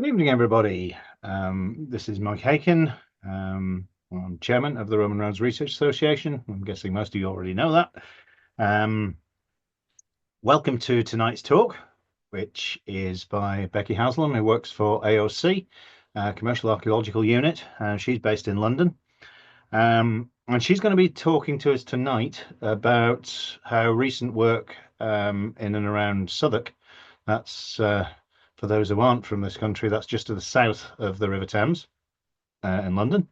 Good evening, everybody. This is Mike Haken. I'm chairman of the Roman Roads Research Association. I'm guessing most of you already know that. Welcome to tonight's talk, which is by Becky Haslam, who works for AOC, Commercial Archaeological Unit. She's based in London. And she's going to be talking to us tonight about how recent work in and around Southwark, that's for those who aren't from this country, that's just to the south of the River Thames in London,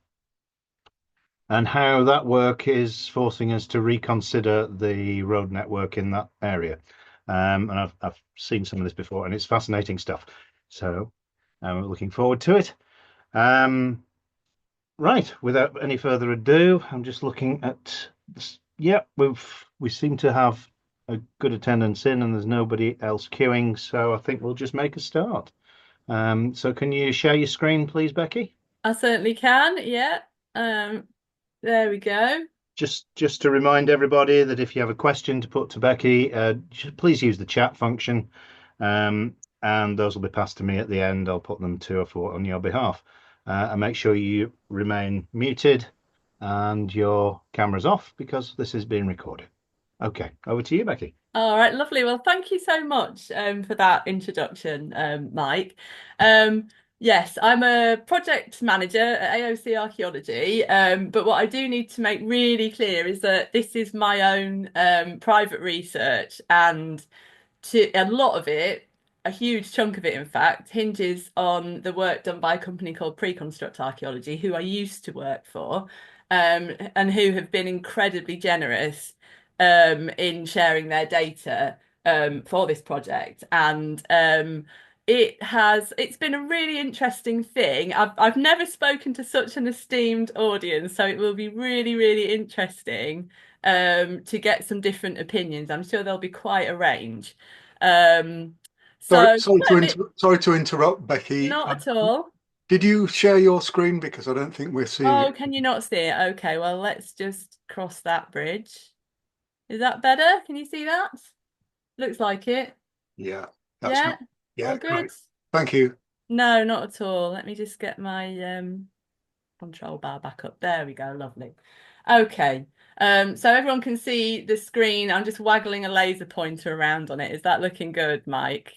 and how that work is forcing us to reconsider the road network in that area. And I've seen some of this before, and it's fascinating stuff. So I'm looking forward to it. Right, without any further ado, I'm just looking at this. Yeah, we seem to have a good attendance in, and there's nobody else queuing, so I think we'll just make a start. So can you share your screen, please, Becky? I certainly can, yeah. There we go. Just to remind everybody that if you have a question to put to Becky, please use the chat function, and those will be passed to me at the end. I'll put them to her for on your behalf. And make sure you remain muted and your camera's off because this is being recorded. Okay, over to you, Becky. All right, lovely. Well, thank you so much for that introduction, Mike. Yes, I'm a project manager at AOC Archaeology, but what I do need to make really clear is that this is my own private research, and to a lot of it, a huge chunk of it, in fact, hinges on the work done by a company called Pre-Construct Archaeology, who I used to work for, and who have been incredibly generous in sharing their data for this project. And it's been a really interesting thing. I've never spoken to such an esteemed audience, so it will be really, really interesting to get some different opinions. I'm sure there'll be quite a range. Um, Sorry, so sorry to interrupt, Becky. not at all. Did you share your screen? Because I don't think we're seeing Oh, it. can you not see it? Okay, well, let's just cross that bridge. Is that better? Can you see that? Looks like it. Yeah, that's Yeah, not. all Yeah, good. great. Thank you. No, not at all. Let me just get my control bar back up. There we go, lovely. Okay. So everyone can see the screen. I'm just waggling a laser pointer around on it. Is that looking good, Mike?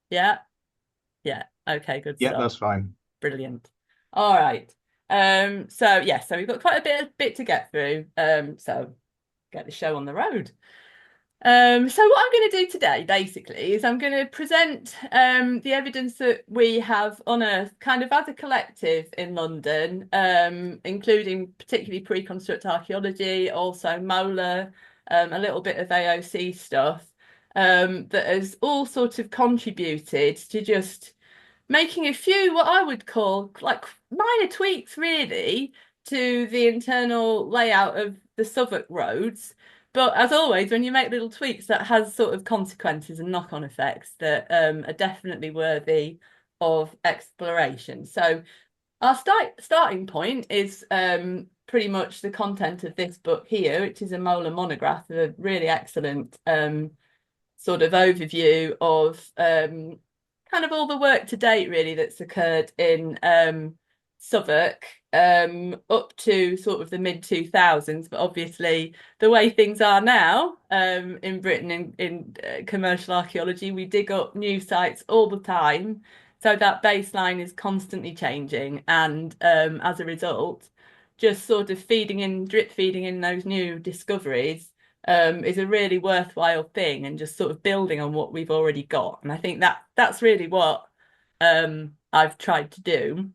Yeah? Yeah. Okay, good Yeah, stuff. that's fine. Brilliant. All right. So we've got quite a bit to get through. So get the show on the road. So what I'm going to do today, basically, is I'm going to present the evidence that we have unearthed kind of as a collective in London, including particularly pre-construct archaeology, also molar, a little bit of AOC stuff, that has all sort of contributed to just making a few what I would call like minor tweaks, really, to the internal layout of the Southwark roads. But as always, when you make little tweaks, that has sort of consequences and knock-on effects that are definitely worthy of exploration. So our starting point is pretty much the content of this book here, which is a molar monograph, a really excellent sort of overview of kind of all the work to date, really, that's occurred in Southwark up to sort of the mid 2000s. But obviously, the way things are now in Britain in commercial archaeology, we dig up new sites all the time. So that baseline is constantly changing. And as a result, just sort of drip feeding in those new discoveries is a really worthwhile thing, and just sort of building on what we've already got. And I think that's really what I've tried to do.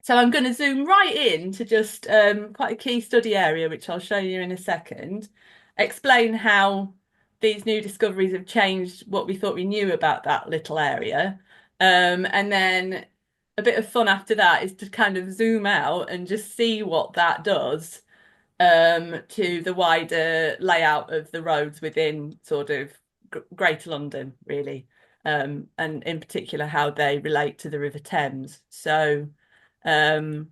So I'm going to zoom right in to just quite a key study area, which I'll show you in a second, explain how these new discoveries have changed what we thought we knew about that little area. And then a bit of fun after that is to kind of zoom out and just see what that does to the wider layout of the roads within sort of Greater London, really, and in particular how they relate to the River Thames. So um,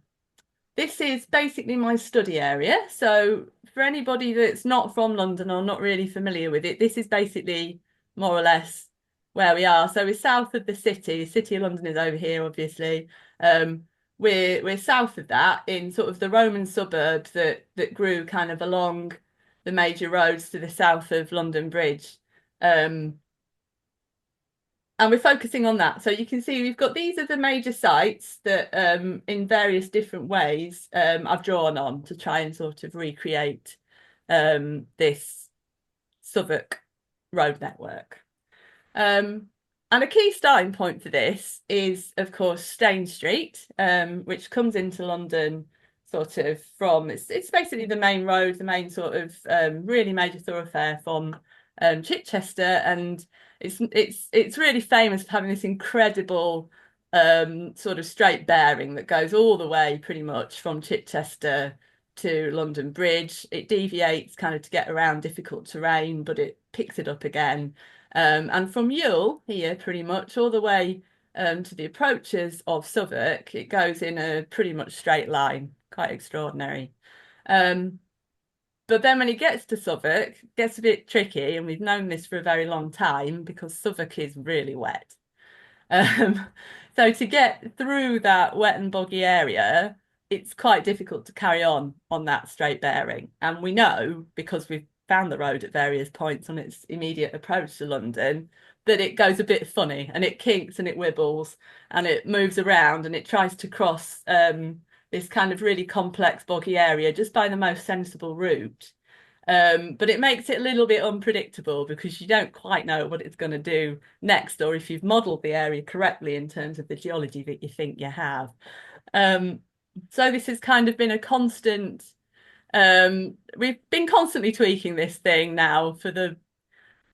this is basically my study area. So for anybody that's not from London or not really familiar with it, this is basically more or less where we are. So we're south of the city. The City of London is over here, obviously. We're south of that in sort of the Roman suburb that grew kind of along the major roads to the south of London Bridge. And we're focusing on that. So you can see we've got these are the major sites that in various different ways I've drawn on to try and sort of recreate this Southwark road network. And a key starting point for this is, of course, Stane Street, which comes into London sort of from, it's basically the main road, the main sort of really major thoroughfare from Chichester, and it's really famous for having this incredible sort of straight bearing that goes all the way pretty much from Chichester to London Bridge. It deviates kind of to get around difficult terrain, but it picks it up again. And from Ewell here, pretty much all the way to the approaches of Southwark, it goes in a pretty much straight line, quite extraordinary. But then when it gets to Southwark, it gets a bit tricky, and we've known this for a very long time because Southwark is really wet. So to get through that wet and boggy area, it's quite difficult to carry on that straight bearing. And we know, because we've found the road at various points on its immediate approach to London, that it goes a bit funny and it kinks and it wibbles and it moves around and it tries to cross this kind of really complex boggy area just by the most sensible route. But it makes it a little bit unpredictable because you don't quite know what it's going to do next, or if you've modelled the area correctly in terms of the geology that you think you have. So this has kind of been a constant, we've been constantly tweaking this thing now for the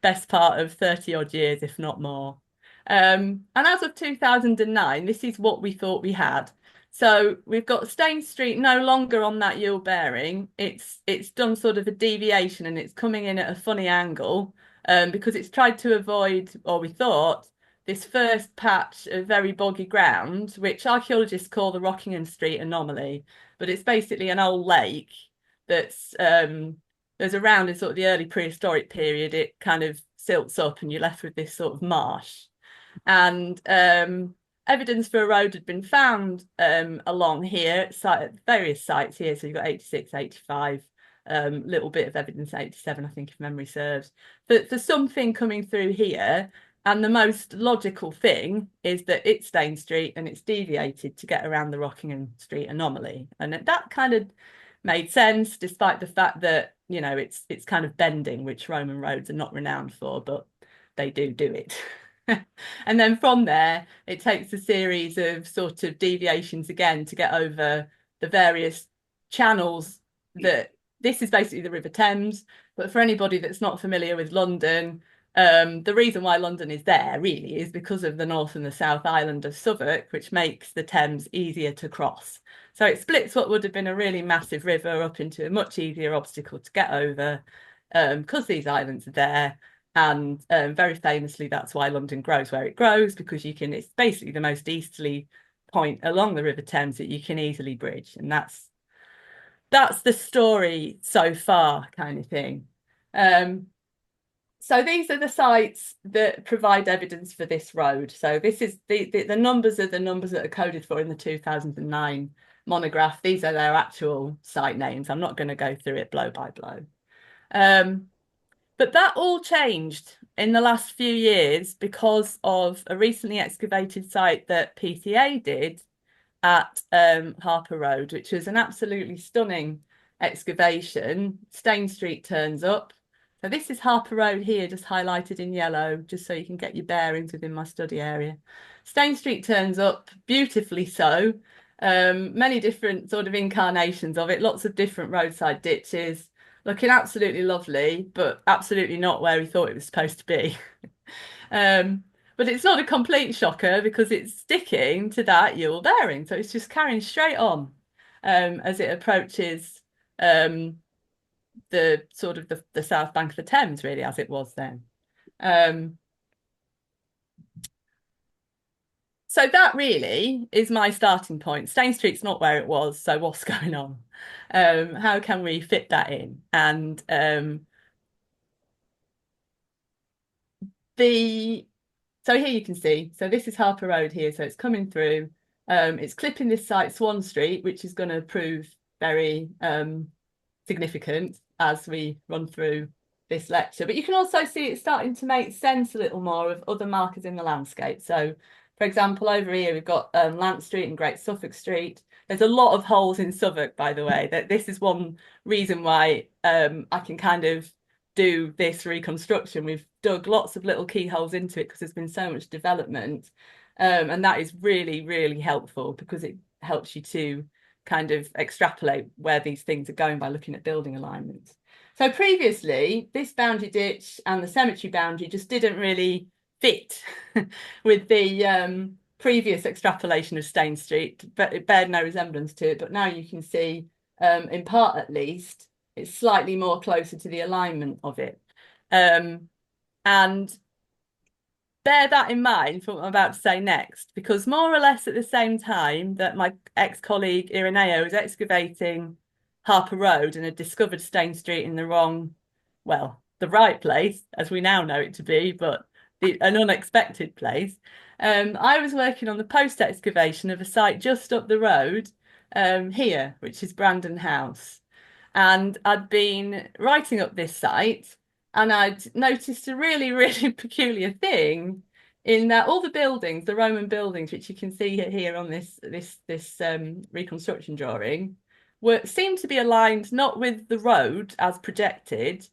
best part of 30 odd years, if not more. And as of 2009, this is what we thought we had. So we've got Stane Street no longer on that Ewell bearing. It's done sort of a deviation and it's coming in at a funny angle because it's tried to avoid, or we thought, this first patch of very boggy ground, which archaeologists call the Rockingham Street anomaly. But it's basically an old lake that's there's around in sort of the early prehistoric period. It kind of silts up and you're left with this sort of marsh. And evidence for a road had been found along here at various sites here. So you've got 86, 85, little bit of evidence 87, I think, if memory serves. But for something coming through here, and the most logical thing is that it's Stane Street and it's deviated to get around the Rockingham Street anomaly. And that kind of made sense, despite the fact that, you know, it's kind of bending, which Roman roads are not renowned for, but they do it. And then from there, it takes a series of sort of deviations again to get over the various channels that this is basically the River Thames. But for anybody that's not familiar with London, the reason why London is there really is because of the North and the South Island of Southwark, which makes the Thames easier to cross. So it splits what would have been a really massive river up into a much easier obstacle to get over because these islands are there. And very famously, that's why London grows where it grows, because it's basically the most easterly point along the River Thames that you can easily bridge. And that's the story so far, kind of thing. So these are the sites that provide evidence for this road. So this is the numbers are the numbers that are coded for in the 2009 monograph. These are their actual site names. I'm not going to go through it blow by blow. But that all changed in the last few years because of a recently excavated site that PTA did at Harper Road, which was an absolutely stunning excavation. Stane Street turns up. So this is Harper Road here, just highlighted in yellow, just so you can get your bearings within my study area. Stane Street turns up, beautifully so. Many different sort of incarnations of it, lots of different roadside ditches, looking absolutely lovely, but absolutely not where we thought it was supposed to be. But it's not a complete shocker because it's sticking to that Ewell bearing. So it's just carrying straight on as it approaches the sort of the south bank of the Thames, really, as it was then. So that really is my starting point. Stane Street's not where it was, so what's going on? How can we fit that in? And the So here you can see, so this is Harper Road here, so it's coming through. It's clipping this site, Swan Street, which is going to prove very significant as we run through this lecture. But you can also see it's starting to make sense a little more of other markers in the landscape. So, for example, over here we've got Lant Street and Great Suffolk Street. There's a lot of holes in Southwark, by the way. That this is one reason why I can kind of do this reconstruction. We've dug lots of little keyholes into it because there's been so much development. And that is really, really helpful because it helps you to kind of extrapolate where these things are going by looking at building alignments. So previously, this boundary ditch and the cemetery boundary just didn't really fit with the previous extrapolation of Stane Street, but it bared no resemblance to it. But now you can see, in part at least, it's slightly more closer to the alignment of it. And bear that in mind for what I'm about to say next, because more or less at the same time that my ex-colleague Ireneo was excavating Harper Road and had discovered Stane Street in the right place, as we now know it to be, but an unexpected place. I was working on the post-excavation of a site just up the road here, which is Brandon House. And I'd been writing up this site, and I'd noticed a really, really peculiar thing in that all the buildings, the Roman buildings, which you can see here on this reconstruction drawing, seemed to be aligned not with the road as projected,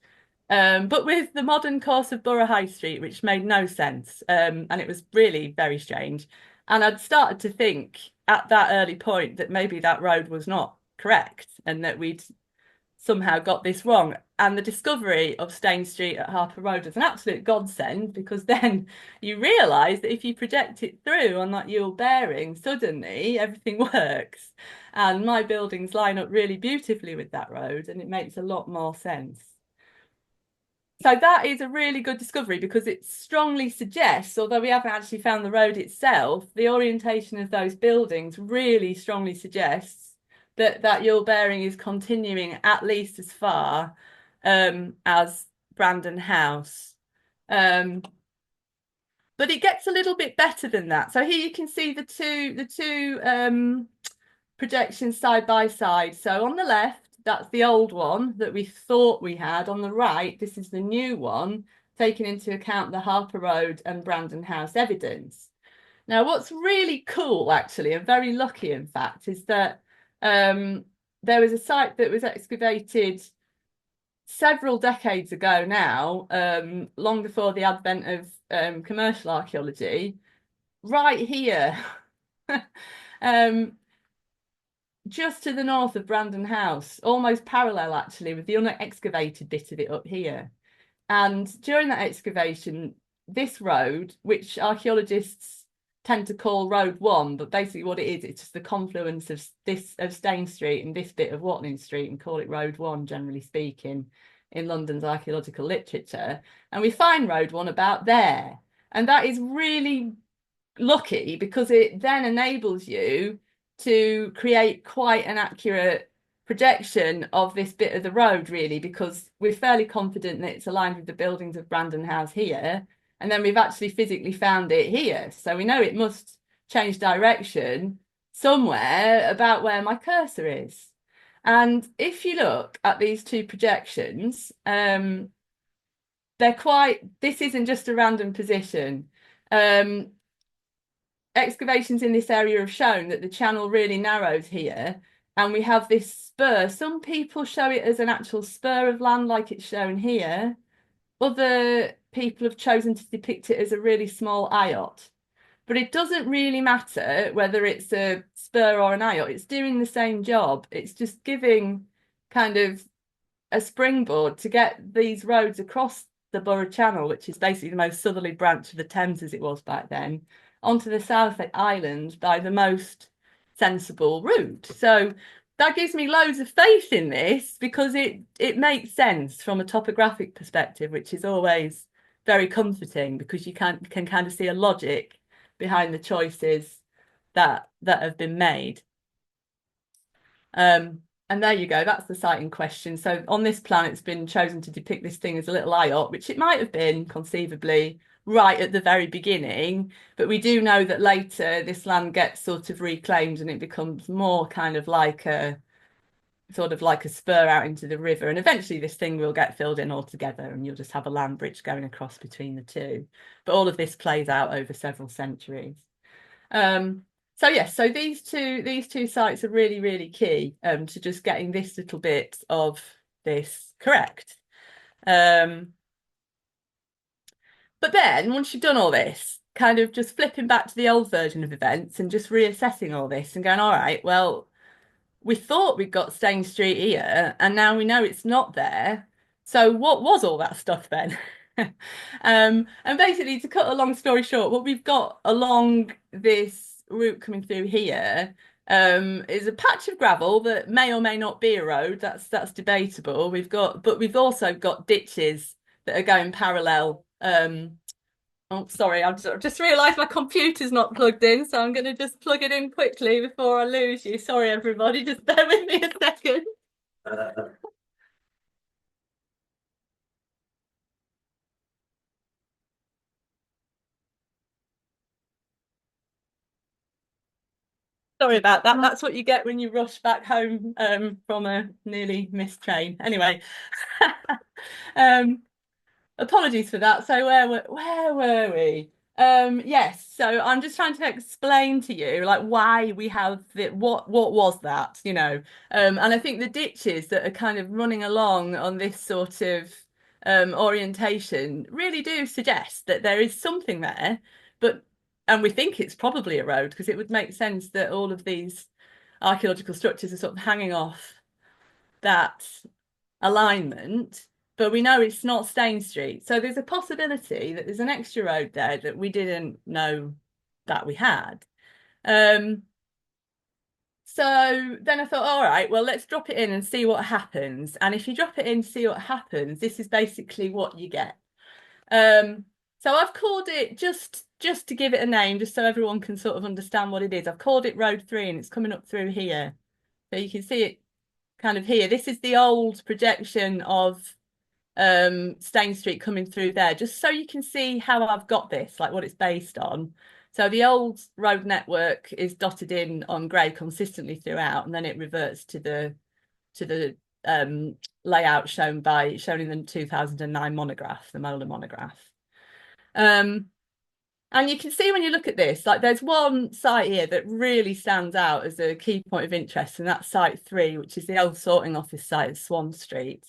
but with the modern course of Borough High Street, which made no sense. And it was really very strange. And I'd started to think at that early point that maybe that road was not correct and that we'd somehow got this wrong. And the discovery of Stane Street at Harper Road was an absolute godsend, because then you realise that if you project it through on that Yule bearing, suddenly everything works. And my buildings line up really beautifully with that road, and it makes a lot more sense. So that is a really good discovery, because it strongly suggests, although we haven't actually found the road itself, the orientation of those buildings really strongly suggests that Yule bearing is continuing at least as far as Brandon House. But it gets a little bit better than that. So here you can see the two projections side by side. So on the left, that's the old one that we thought we had. On the right, this is the new one, taking into account the Harper Road and Brandon House evidence. Now, what's really cool, actually, and very lucky, in fact, is that there was a site that was excavated several decades ago now, long before the advent of commercial archaeology, right here, just to the north of Brandon House, almost parallel actually with the unexcavated bit of it up here. And during that excavation, this road, which archaeologists tend to call Road 1, but basically what it is, it's just the confluence of Stane Street and this bit of Watling Street, and call it Road 1, generally speaking, in London's archaeological literature. And we find Road 1 about there. And that is really lucky, because it then enables you to create quite an accurate projection of this bit of the road, really, because we're fairly confident that it's aligned with the buildings of Brandon House here. And then we've actually physically found it here. So we know it must change direction somewhere about where my cursor is. And if you look at these two projections, this isn't just a random position. Excavations in this area have shown that the channel really narrows here, and we have this spur. Some people show it as an actual spur of land like it's shown here. Other people have chosen to depict it as a really small eyot. But it doesn't really matter whether it's a spur or an eyot. It's doing the same job. It's just giving kind of a springboard to get these roads across the Borough Channel, which is basically the most southerly branch of the Thames as it was back then, onto the South Island by the most sensible route. So that gives me loads of faith in this, because it makes sense from a topographic perspective, which is always very comforting, because you can kind of see a logic behind the choices that have been made. And there you go, that's the site in question. So on this plan, it's been chosen to depict this thing as a little eyot, which it might have been conceivably, right at the very beginning, but we do know that later this land gets sort of reclaimed and it becomes more kind of like a spur out into the river, and eventually this thing will get filled in altogether and you'll just have a land bridge going across between the two. But all of this plays out over several centuries. So yes, so these two sites are really, really key to just getting this little bit of this correct. But then once you've done all this, kind of just flipping back to the old version of events and just reassessing all this and going, all right, well, we thought we'd got Stane Street here, and now we know it's not there. So what was all that stuff then? And basically, to cut a long story short, what we've got along this route coming through here is a patch of gravel that may or may not be a road. That's debatable. But we've also got ditches that are going parallel. Oh, sorry, I've just realised my computer's not plugged in, so I'm going to just plug it in quickly before I lose you. Sorry, everybody, just bear with me a second. Sorry about that. That's what you get when you rush back home from a nearly missed train. Anyway, apologies for that. So where were we? Yes, so I'm just trying to explain to you like why we have what was that, you know. And I think the ditches that are kind of running along on this sort of orientation really do suggest that there is something there, and we think it's probably a road because it would make sense that all of these archaeological structures are sort of hanging off that alignment, but we know it's not Stane Street. So there's a possibility that there's an extra road there that we didn't know that we had. So then I thought, all right, well, let's drop it in and see what happens. And if you drop it in, see what happens, this is basically what you get. So I've called it just to give it a name, just so everyone can sort of understand what it is. I've called it Road 3 and it's coming up through here. So you can see it kind of here. This is the old projection of Stane Street coming through there, just so you can see how I've got this, like what it's based on. So the old road network is dotted in on grey consistently throughout, and then it reverts to the layout shown in the 2009 monograph, the Molar monograph. And you can see when you look at this, like there's one site here that really stands out as a key point of interest, and that's site 3, which is the old sorting office site at Swan Street.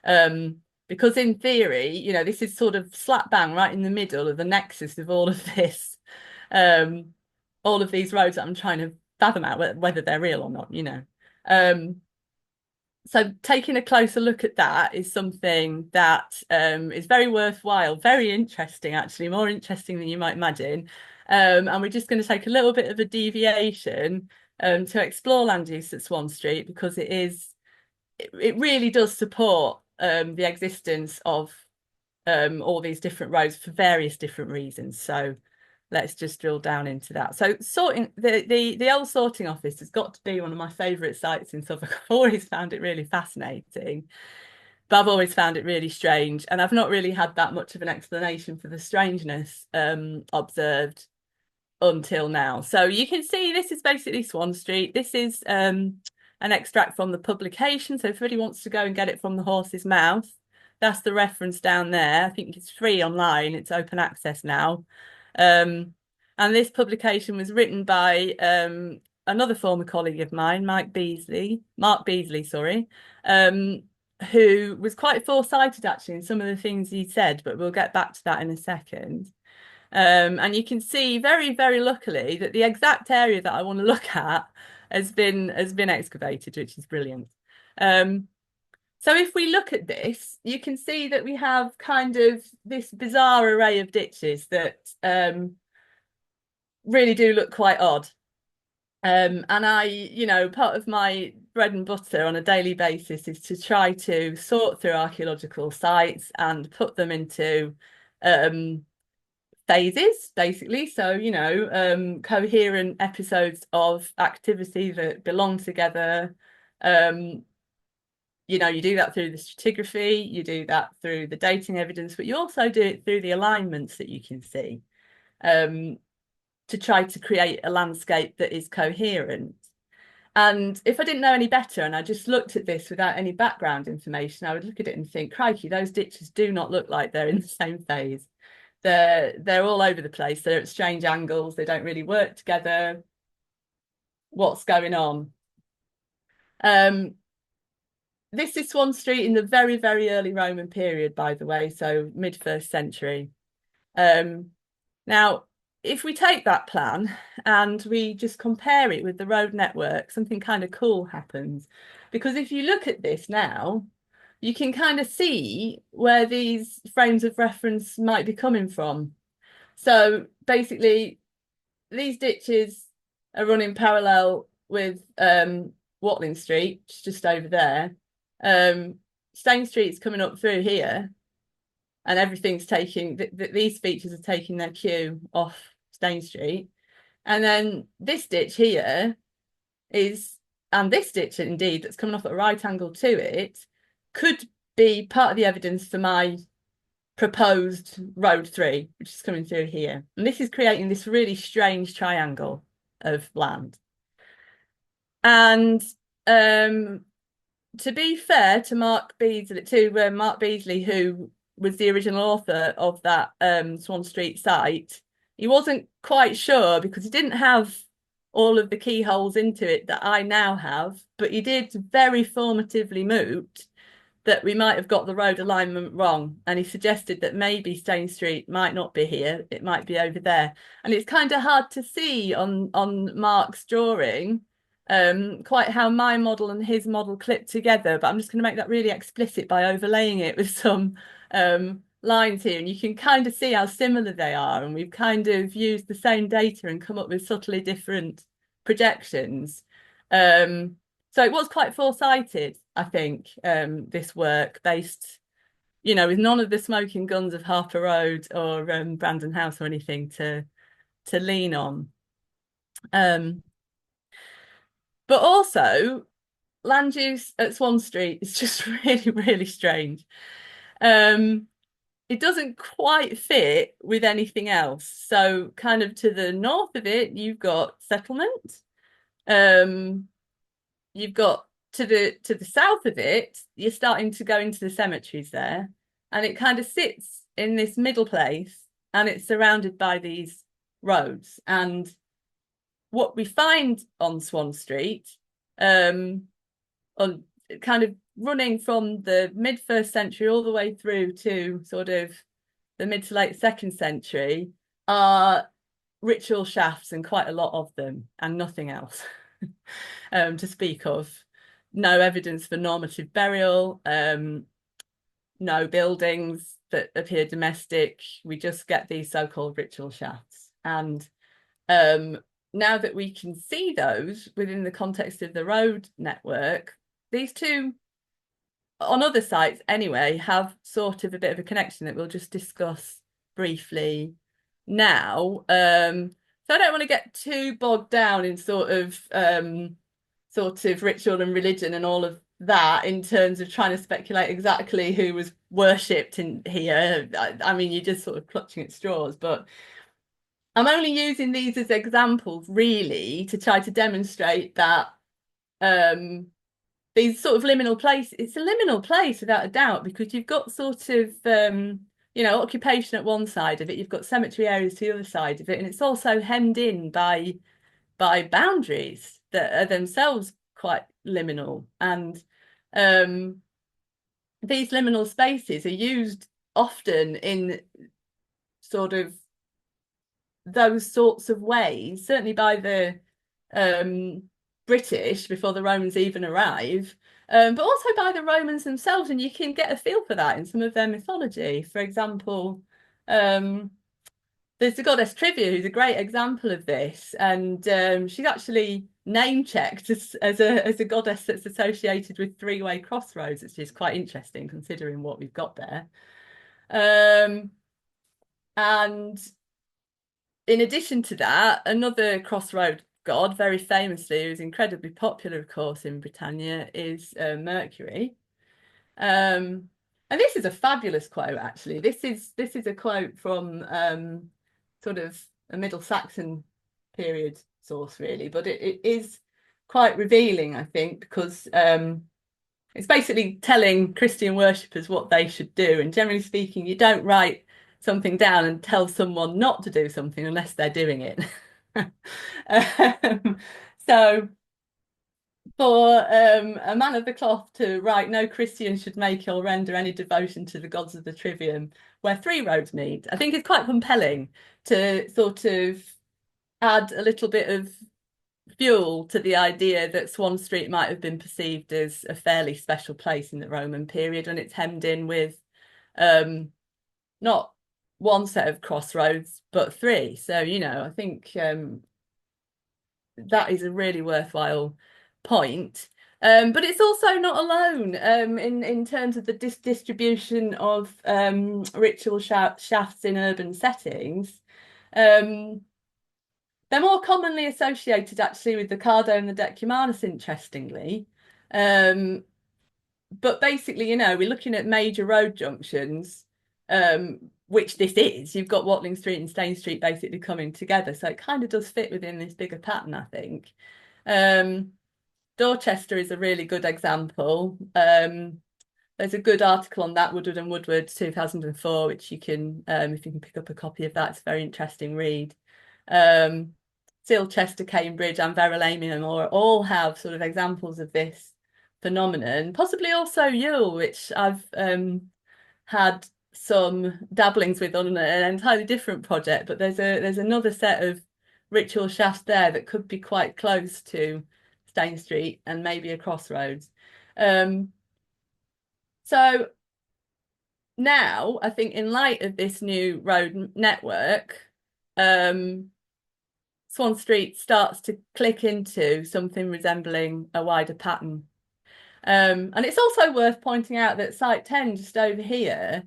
Because in theory, you know, this is sort of slap bang right in the middle of the nexus of all of this, all of these roads that I'm trying to fathom out whether they're real or not, you know. So taking a closer look at that is something that is very worthwhile, very interesting, actually, more interesting than you might imagine. And we're just going to take a little bit of a deviation to explore land use at Swan Street, because it really does support the existence of all these different roads for various different reasons. So let's just drill down into that. So sorting the old sorting office has got to be one of my favourite sites in Suffolk. I've always found it really fascinating, but I've always found it really strange, and I've not really had that much of an explanation for the strangeness observed until now. So you can see this is basically Swan Street. This is an extract from the publication, so if anybody wants to go and get it from the horse's mouth, that's the reference down there. I think it's free online, it's open access now. And this publication was written by another former colleague of mine, Mark Beasley, sorry, who was quite foresighted actually in some of the things he said, but we'll get back to that in a second. And you can see very, very luckily that the exact area that I want to look at has been excavated, which is brilliant. So if we look at this, you can see that we have kind of this bizarre array of ditches that really do look quite odd. And you know, part of my bread and butter on a daily basis is to try to sort through archaeological sites and put them into phases, basically. So, you know, coherent episodes of activity that belong together, you do that through the stratigraphy, you do that through the dating evidence, but you also do it through the alignments that you can see, to try to create a landscape that is coherent. And if I didn't know any better and I just looked at this without any background information, I would look at it and think, crikey, those ditches do not look like they're in the same phase. They're all over the place. They're at strange angles. They don't really work together. What's going on? This is Swan Street in the very, very early Roman period, by the way, so mid-1st century. Now, if we take that plan and we just compare it with the road network, something kind of cool happens. Because if you look at this now, you can kind of see where these frames of reference might be coming from. So basically, these ditches are running parallel with Watling Street, which is just over there. Stane Street's coming up through here, and everything's taking these features are taking their cue off Stane Street. And then this ditch here and this ditch indeed that's coming off at a right angle to it could be part of the evidence for my proposed road 3, which is coming through here. And this is creating this really strange triangle of land. And to be fair to Mark Beasley, who was the original author of that Swan Street site, he wasn't quite sure because he didn't have all of the keyholes into it that I now have, but he did very formatively moot that we might have got the road alignment wrong. And he suggested that maybe Stane Street might not be here, it might be over there. And it's kind of hard to see on Mark's drawing quite how my model and his model clip together, but I'm just going to make that really explicit by overlaying it with some lines here, and you can kind of see how similar they are, and we've kind of used the same data and come up with subtly different projections. So it was quite foresighted, I think, this work, based, with none of the smoking guns of Harper Road or Brandon House or anything to lean on. But also, land use at Swan Street is just really, really strange. It doesn't quite fit with anything else. So kind of to the north of it, you've got settlement. You've got to the south of it, you're starting to go into the cemeteries there. And it kind of sits in this middle place, and it's surrounded by these roads. And what we find on Swan Street, on kind of running from the mid-1st century all the way through to sort of the mid to late 2nd century, are ritual shafts, and quite a lot of them, and nothing else to speak of. No evidence for normative burial, no buildings that appear domestic. We just get these so-called ritual shafts. And now that we can see those within the context of the road network, these two, on other sites anyway, have sort of a bit of a connection that we'll just discuss briefly now. So I don't want to get too bogged down in sort of ritual and religion and all of that in terms of trying to speculate exactly who was worshipped in here. I mean, you're just sort of clutching at straws, but I'm only using these as examples really to try to demonstrate that these sort of liminal place, it's a liminal place without a doubt, because you've got sort of occupation at one side of it, you've got cemetery areas to the other side of it, and it's also hemmed in by boundaries that are themselves quite liminal. And these liminal spaces are used often in sort of those sorts of ways, certainly by the British before the Romans even arrive, but also by the Romans themselves, and you can get a feel for that in some of their mythology. For example, there's the goddess Trivia, who's a great example of this, and she's actually name-checked as a goddess that's associated with three-way crossroads, which is quite interesting considering what we've got there. And in addition to that, another crossroad god, very famously, who's incredibly popular, of course, in Britannia, is Mercury. And this is a fabulous quote, actually. This is a quote from sort of a Middle Saxon period source, really, but it is quite revealing, I think, because it's basically telling Christian worshippers what they should do. And generally speaking, you don't write something down and tell someone not to do something unless they're doing it. So for a man of the cloth to write, no Christian should make or render any devotion to the gods of the trivium where three roads meet, I think it's quite compelling to sort of add a little bit of fuel to the idea that Swan Street might have been perceived as a fairly special place in the Roman period, when it's hemmed in with not one set of crossroads, but three. So, I think that is a really worthwhile point. But it's also not alone in terms of the distribution of ritual shafts in urban settings. They're more commonly associated actually with the Cardo and the Decumanus, interestingly. But basically, we're looking at major road junctions, which this is. You've got Watling Street and Stane Street basically coming together. So it kind of does fit within this bigger pattern, I think. Dorchester is a really good example. There's a good article on that, Woodward and Woodward 2004, which you can, if you can pick up a copy of that, it's a very interesting read. Silchester, Cambridge and Verulamium all have sort of examples of this phenomenon, possibly also Yule, which I've had some dabblings with on an entirely different project, but there's another set of ritual shafts there that could be quite close to Stane Street and maybe a crossroads. So now I think in light of this new road network, Swan Street starts to click into something resembling a wider pattern. And it's also worth pointing out that Site 10, just over here,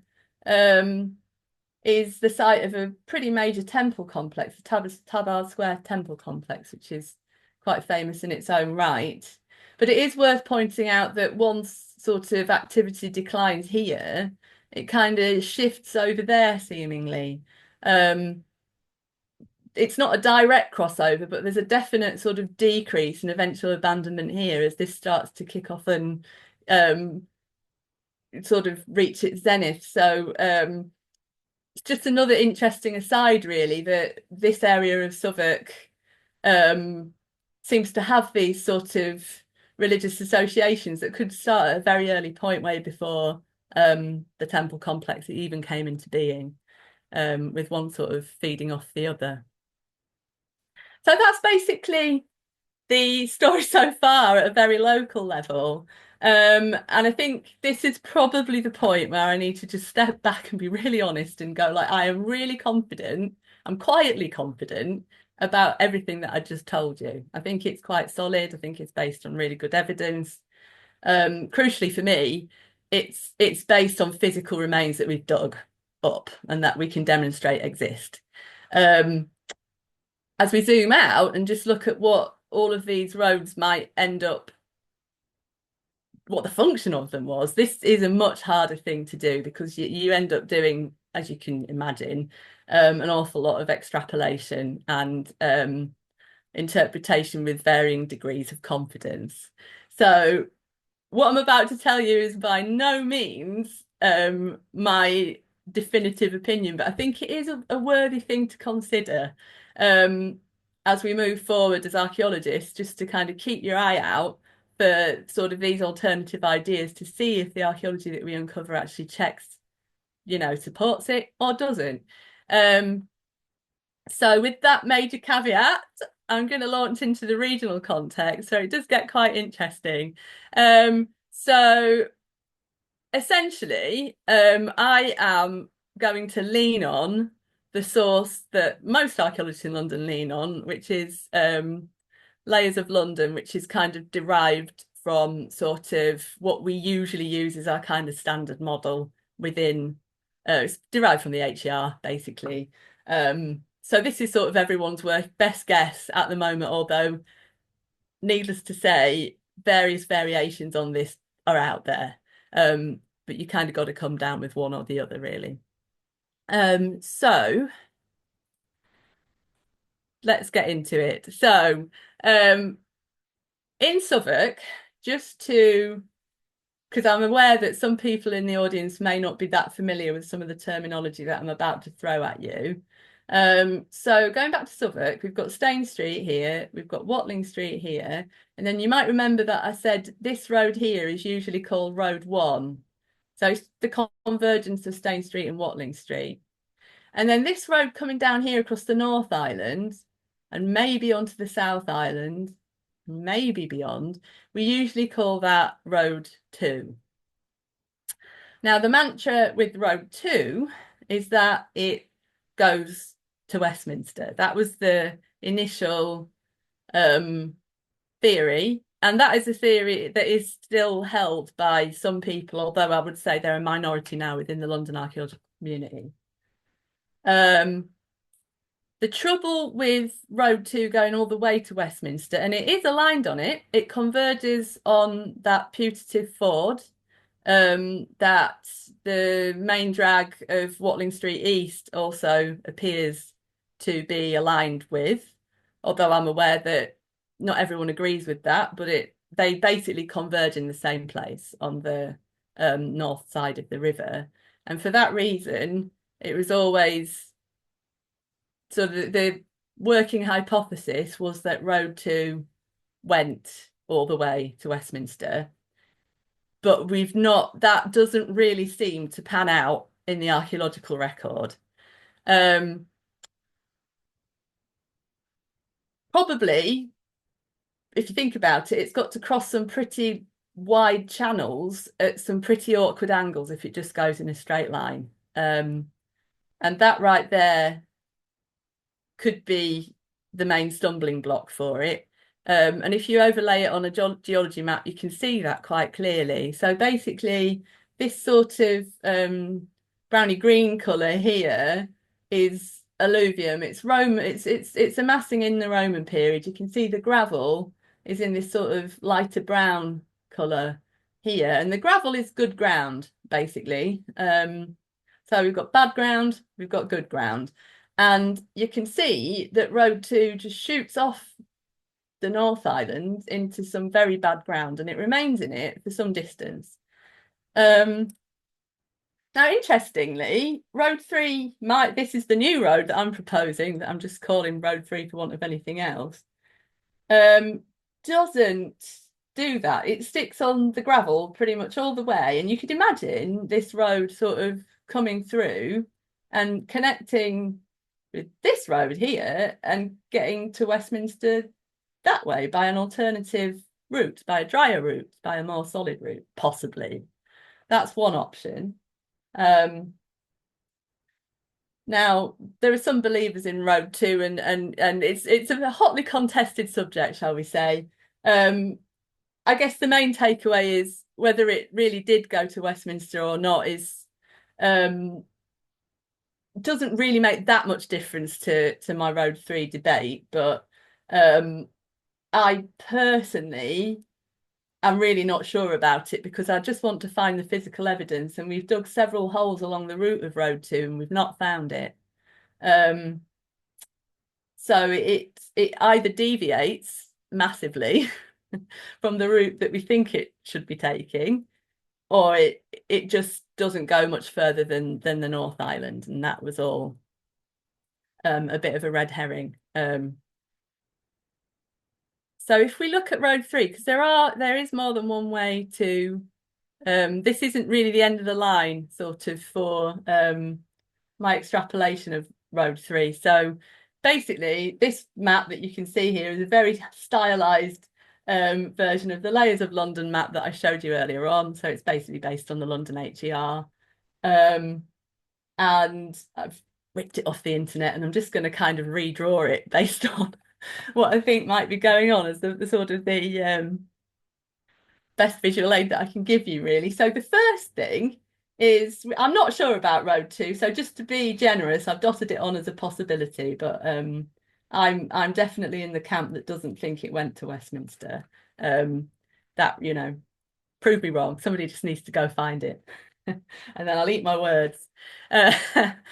is the site of a pretty major temple complex, the Tabar Square Temple Complex, which is quite famous in its own right. But it is worth pointing out that once sort of activity declines here, it kind of shifts over there, seemingly. It's not a direct crossover, but there's a definite sort of decrease and eventual abandonment here as this starts to kick off and sort of reach its zenith. So it's just another interesting aside, really, that this area of Southwark seems to have these sort of religious associations that could start at a very early point, way before the temple complex even came into being, with one sort of feeding off the other. So that's basically the story so far at a very local level. And I think this is probably the point where I need to just step back and be really honest and go, like, I am really confident, I'm quietly confident about everything that I just told you. I think it's quite solid. I think it's based on really good evidence. Crucially for me, it's based on physical remains that we've dug up and that we can demonstrate exist. As we zoom out and just look at what all of these roads might end up, what the function of them was, this is a much harder thing to do, because you end up doing, as you can imagine, an awful lot of extrapolation and interpretation with varying degrees of confidence. So what I'm about to tell you is by no means my definitive opinion, but I think it is a worthy thing to consider as we move forward as archaeologists, just to kind of keep your eye out for sort of these alternative ideas to see if the archaeology that we uncover actually checks, supports it or doesn't. So with that major caveat, I'm going to launch into the regional context, so it does get quite interesting. So essentially, I am going to lean on the source that most archaeologists in London lean on, which is Layers of London, which is kind of derived from sort of what we usually use as our kind of standard model within, it's derived from the HER, basically. So this is sort of everyone's best guess at the moment, although needless to say, various variations on this are out there. but you kind of got to come down with one or the other, really. So let's get into it. So in Southwark, just to, because I'm aware that some people in the audience may not be that familiar with some of the terminology that I'm about to throw at you. So going back to Southwark, we've got Stane Street here, we've got Watling Street here, and then you might remember that I said this road here is usually called Road 1. So it's the convergence of Stane Street and Watling Street. And then this road coming down here across the North Island and maybe onto the South Island, maybe beyond, we usually call that Road 2. Now, the mantra with Road 2 is that it goes to Westminster. That was the initial theory, and that is a theory that is still held by some people, although I would say they're a minority now within the London archaeological community. The trouble with Road 2 going all the way to Westminster, and it is aligned on it, it converges on that putative ford that the main drag of Watling Street East also appears to be aligned with, although I'm aware that not everyone agrees with that, but they basically converge in the same place on the north side of the river. And for that reason, it was always, so the working hypothesis was that Road 2 went all the way to Westminster, but that doesn't really seem to pan out in the archaeological record. Probably, if you think about it, it's got to cross some pretty wide channels at some pretty awkward angles if it just goes in a straight line. And that right there could be the main stumbling block for it. And if you overlay it on a geology map, you can see that quite clearly. So basically, this sort of browny green colour here is alluvium. It's amassing in the Roman period. You can see the gravel is in this sort of lighter brown colour here, and the gravel is good ground, basically. So we've got bad ground, we've got good ground. And you can see that Road 2 just shoots off the North Island into some very bad ground, and it remains in it for some distance. Now, interestingly, Road 3 this is the new road that I'm proposing, that I'm just calling Road 3 for want of anything else, doesn't do that. It sticks on the gravel pretty much all the way, and you could imagine this road sort of coming through and connecting with this road here and getting to Westminster that way by an alternative route, by a drier route, by a more solid route, possibly. That's one option. Now, there are some believers in Road 2, and it's a hotly contested subject, shall we say. I guess the main takeaway is whether it really did go to Westminster or not is doesn't really make that much difference to my Road 3 debate, but I personally am really not sure about it, because I just want to find the physical evidence, and we've dug several holes along the route of Road 2 and we've not found it. So it either deviates massively from the route that we think it should be taking, or it just doesn't go much further than the North Island, and that was all a bit of a red herring. So if we look at Road 3, because there is more than one way to, this isn't really the end of the line sort of for my extrapolation of Road 3. So basically, this map that you can see here is a very stylized version of the Layers of London map that I showed you earlier on. So it's basically based on the London HER. And I've ripped it off the internet, and I'm just going to kind of redraw it based on what I think might be going on as the sort of the best visual aid that I can give you, really. So the first thing is, I'm not sure about Road 2, so just to be generous, I've dotted it on as a possibility, but I'm definitely in the camp that doesn't think it went to Westminster. That, prove me wrong. Somebody just needs to go find it. And then I'll eat my words. And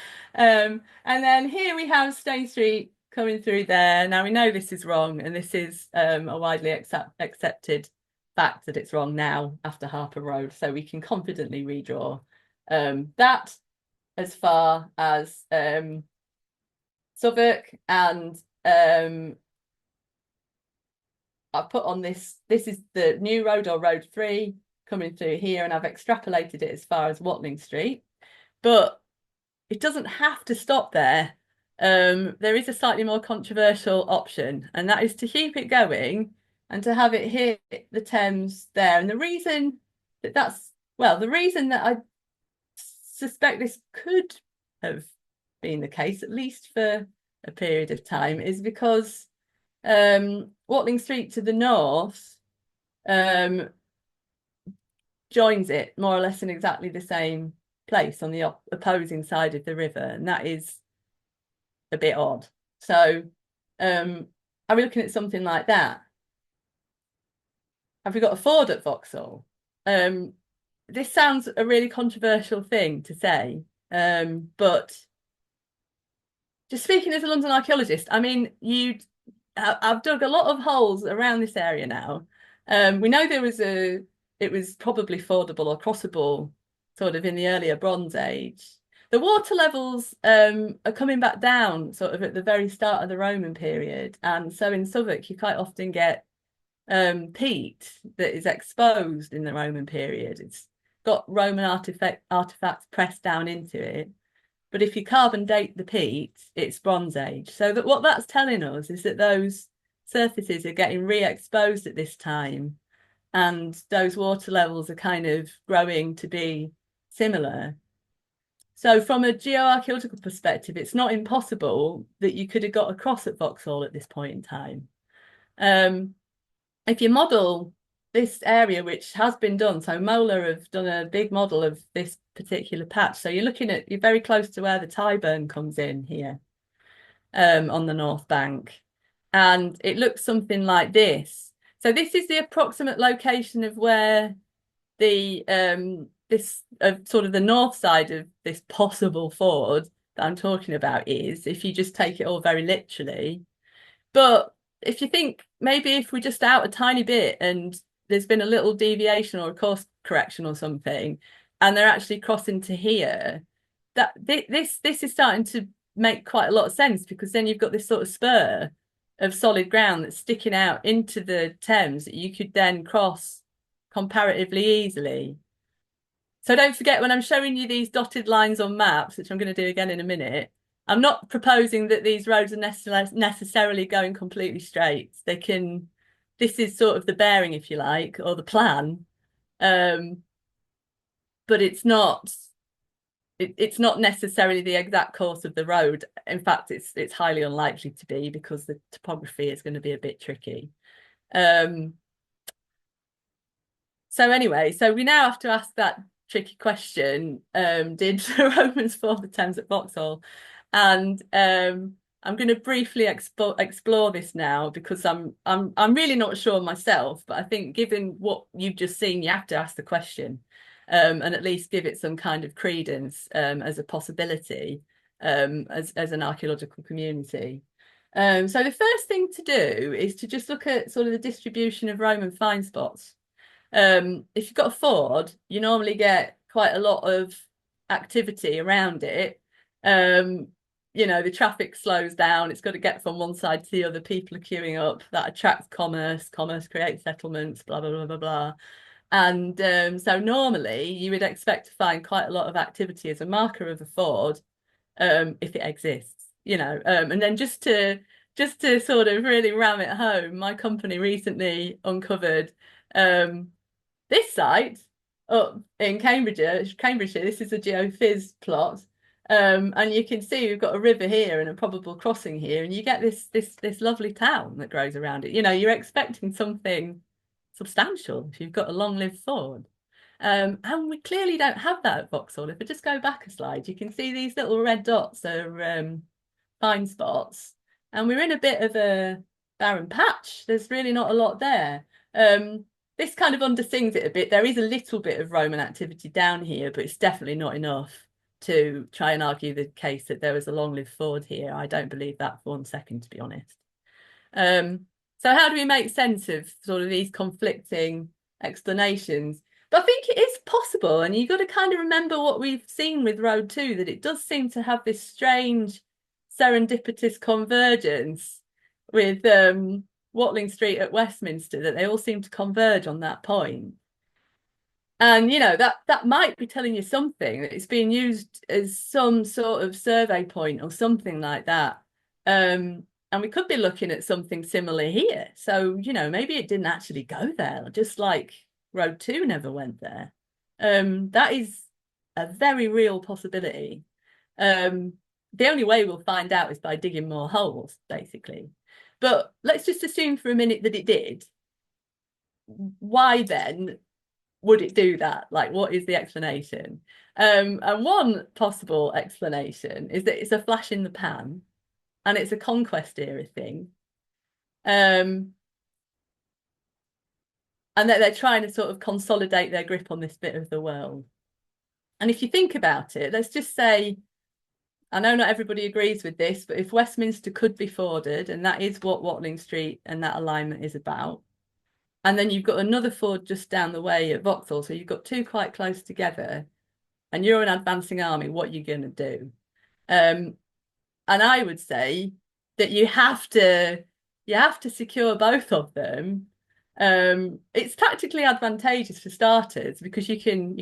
then here we have Stane Street coming through there. Now we know this is wrong, and this is a widely accepted fact that it's wrong now after Harper Road. So we can confidently redraw that as far as Southwark, and I've put on this is the new road, or road 3, coming through here, and I've extrapolated it as far as Watling Street, but it doesn't have to stop there. There is a slightly more controversial option, and that is to keep it going and to have it hit the Thames there. And the reason that the reason that I suspect this could have been the case, at least for a period of time, is because Watling Street to the north joins it more or less in exactly the same place on the opposing side of the river, and that is a bit odd. So are we looking at something like that? Have we got a ford at Vauxhall? This sounds a really controversial thing to say, but just speaking as a London archaeologist, I mean, I've dug a lot of holes around this area now. We know it was probably fordable or crossable sort of in the earlier Bronze Age. The water levels are coming back down sort of at the very start of the Roman period. And so in Southwark, you quite often get peat that is exposed in the Roman period. It's got Roman artifacts pressed down into it. But if you carbon date the peat, it's Bronze Age. So that what that's telling us is that those surfaces are getting re-exposed at this time, and those water levels are kind of growing to be similar. So from a geoarchaeological perspective, it's not impossible that you could have got across at Vauxhall at this point in time. If you model this area, which has been done, so Mola have done a big model of this particular patch. So you're very close to where the Tyburn comes in here on the north bank. And it looks something like this. So this is the approximate location of where the sort of the north side of this possible ford that I'm talking about is, if you just take it all very literally. But if you think maybe if we just out a tiny bit and there's been a little deviation or a course correction or something, and they're actually crossing to here, that this is starting to make quite a lot of sense, because then you've got this sort of spur of solid ground that's sticking out into the Thames that you could then cross comparatively easily. So don't forget, when I'm showing you these dotted lines on maps, which I'm going to do again in a minute, I'm not proposing that these roads are necessarily going completely straight. This is sort of the bearing, if you like, or the plan. But it's not necessarily the exact course of the road. In fact, it's highly unlikely to be, because the topography is going to be a bit tricky. So anyway, so we now have to ask that tricky question: did the Romans ford the Thames at Vauxhall? And I'm going to briefly explore this now, because I'm really not sure myself, but I think given what you've just seen, you have to ask the question, and at least give it some kind of credence as a possibility as an archaeological community. So the first thing to do is to just look at sort of the distribution of Roman find spots. If you've got a ford, you normally get quite a lot of activity around it. The traffic slows down, it's got to get from one side to the other, people are queuing up, that attracts commerce creates settlements, blah, blah, blah, blah, blah. And so normally you would expect to find quite a lot of activity as a marker of a ford, if it exists, and then just to sort of really ram it home, my company recently uncovered this site up in Cambridgeshire. This is a geophys plot. And you can see we've got a river here and a probable crossing here, and you get this lovely town that grows around it. You're expecting something substantial if you've got a long-lived ford. And we clearly don't have that at Vauxhall. If I just go back a slide, you can see these little red dots are find spots, and we're in a bit of a barren patch. There's really not a lot there. this kind of undersings it a bit. There is a little bit of Roman activity down here, but it's definitely not enough to try and argue the case that there was a long-lived ford here. I don't believe that for 1 second, to be honest. So how do we make sense of sort of these conflicting explanations? But I think it is possible, and you've got to kind of remember what we've seen with Road 2, that it does seem to have this strange serendipitous convergence with Watling Street at Westminster, that they all seem to converge on that point. And, you know, that might be telling you something, that it's being used as some sort of survey point or something like that. And we could be looking at something similar here. So, you know, maybe it didn't actually go there, just like Road 2 never went there. That is a very real possibility. The only way we'll find out is by digging more holes, basically. But let's just assume for a minute that it did. Why then would it do that? Like, what is the explanation? And one possible explanation is that it's a flash in the pan and it's a conquest era thing. And that they're trying to sort of consolidate their grip on this bit of the world. And if you think about it, let's just say, I know not everybody agrees with this, but if Westminster could be forded, and that is what Watling Street and that alignment is about, and then you've got another ford just down the way at Vauxhall, so you've got two quite close together, and you're an advancing army, what are you going to do? And I would say that you have to secure both of them. It's tactically advantageous for starters because you can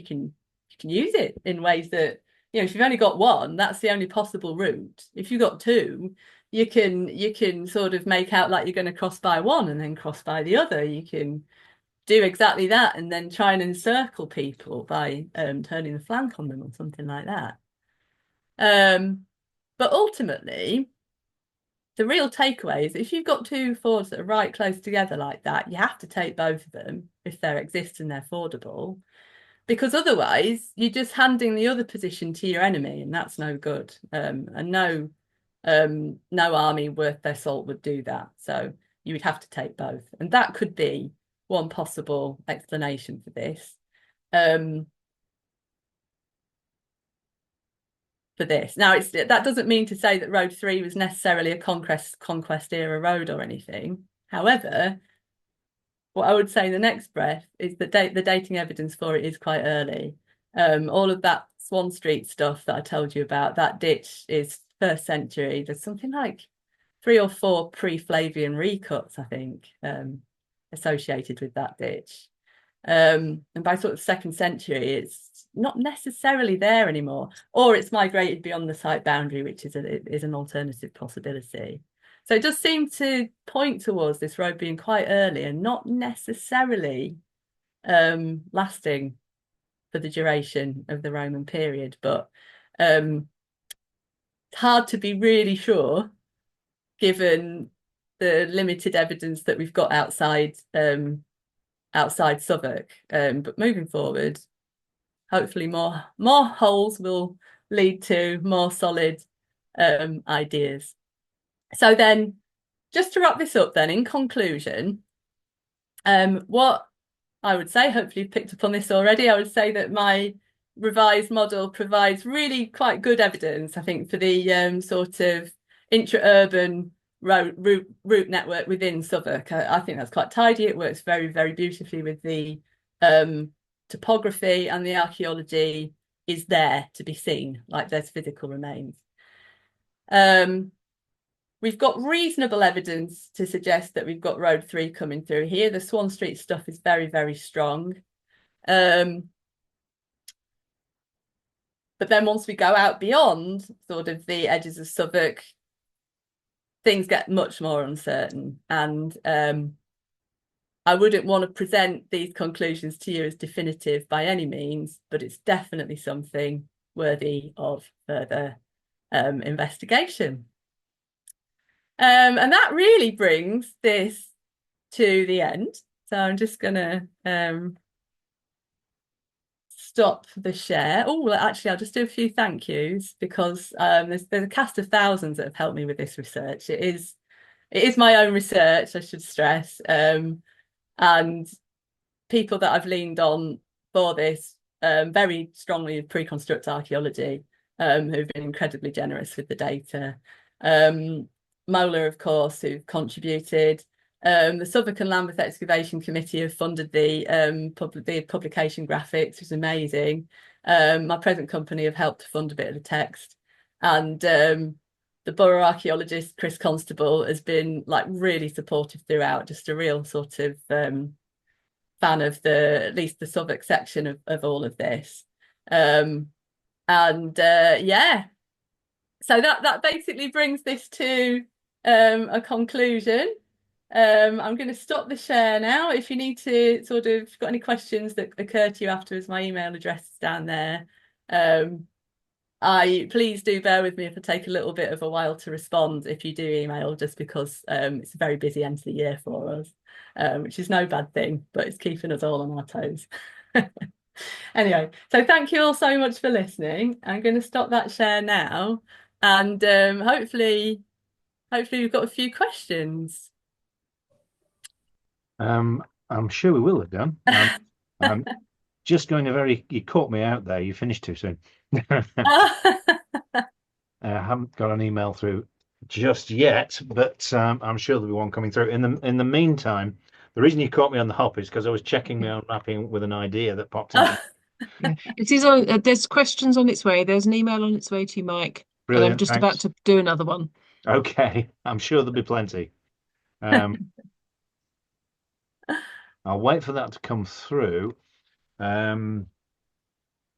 use it in ways that, you know, if you've only got one, that's the only possible route. If you've got two, you can sort of make out like you're going to cross by one and then cross by the other. You can do exactly that and then try and encircle people by turning the flank on them or something like that. But ultimately, the real takeaway is if you've got two fords that are right close together like that, you have to take both of them if they exist and they're fordable, because otherwise you're just handing the other position to your enemy, and that's no good. And no army worth their salt would do that. So you would have to take both, and that could be one possible explanation for this. Now, that doesn't mean to say that Road 3 was necessarily a conquest era road or anything. However, what I would say in the next breath is that the dating evidence for it is quite early. All of that Swan Street stuff that I told you about, that ditch is 1st century. There's something like 3 or 4 pre-Flavian recuts, I think, associated with that ditch. And by sort of 2nd century, it's not necessarily there anymore, or it's migrated beyond the site boundary, which is an alternative possibility. So it does seem to point towards this road being quite early and not necessarily lasting for the duration of the Roman period. But it's hard to be really sure, given the limited evidence that we've got outside Southwark. But moving forward, hopefully more holes will lead to more solid ideas. So then, just to wrap this up then, in conclusion, what I would say, hopefully you've picked up on this already, I would say that my revised model provides really quite good evidence, I think, for the sort of intra-urban route network within Southwark. I think that's quite tidy. It works very, very beautifully with the topography, and the archaeology is there to be seen, like there's physical remains. We've got reasonable evidence to suggest that we've got Road 3 coming through here. The Swan Street stuff is very, very strong. But then once we go out beyond sort of the edges of Southwark, things get much more uncertain. And I wouldn't want to present these conclusions to you as definitive by any means, but it's definitely something worthy of further investigation. And that really brings this to the end. So I'm just going to stop the share. Oh, actually, I'll just do a few thank yous, because there's a cast of thousands that have helped me with this research. It is my own research, I should stress. And people that I've leaned on for this very strongly pre-construct archaeology, who've been incredibly generous with the data. Mola, of course, who've contributed. The Southwark and Lambeth Excavation Committee have funded the publication graphics, which is amazing. My present company have helped to fund a bit of the text. And the borough archaeologist, Chris Constable, has been like really supportive throughout, just a real sort of fan of at least the Southwark section of all of this. Yeah, so that basically brings this to a conclusion. I'm going to stop the share now. If you need to sort of got any questions that occur to you afterwards, my email address is down there. Please do bear with me if I take a little bit of a while to respond if you do email, just because it's a very busy end of the year for us, which is no bad thing, but it's keeping us all on our toes. Anyway, so thank you all so much for listening. I'm going to stop that share now, and hopefully we've got a few questions. I'm sure we will have done. I'm just going you caught me out there. You finished too soon. I haven't got an email through just yet, but I'm sure there'll be one coming through. In the meantime, the reason you caught me on the hop is because I was checking my own mapping with an idea that popped in. Yeah. It is on. There's questions on its way. There's an email on its way to you, Mike. Brilliant. And I'm just about to do another one. Okay, I'm sure there'll be plenty. I'll wait for that to come through.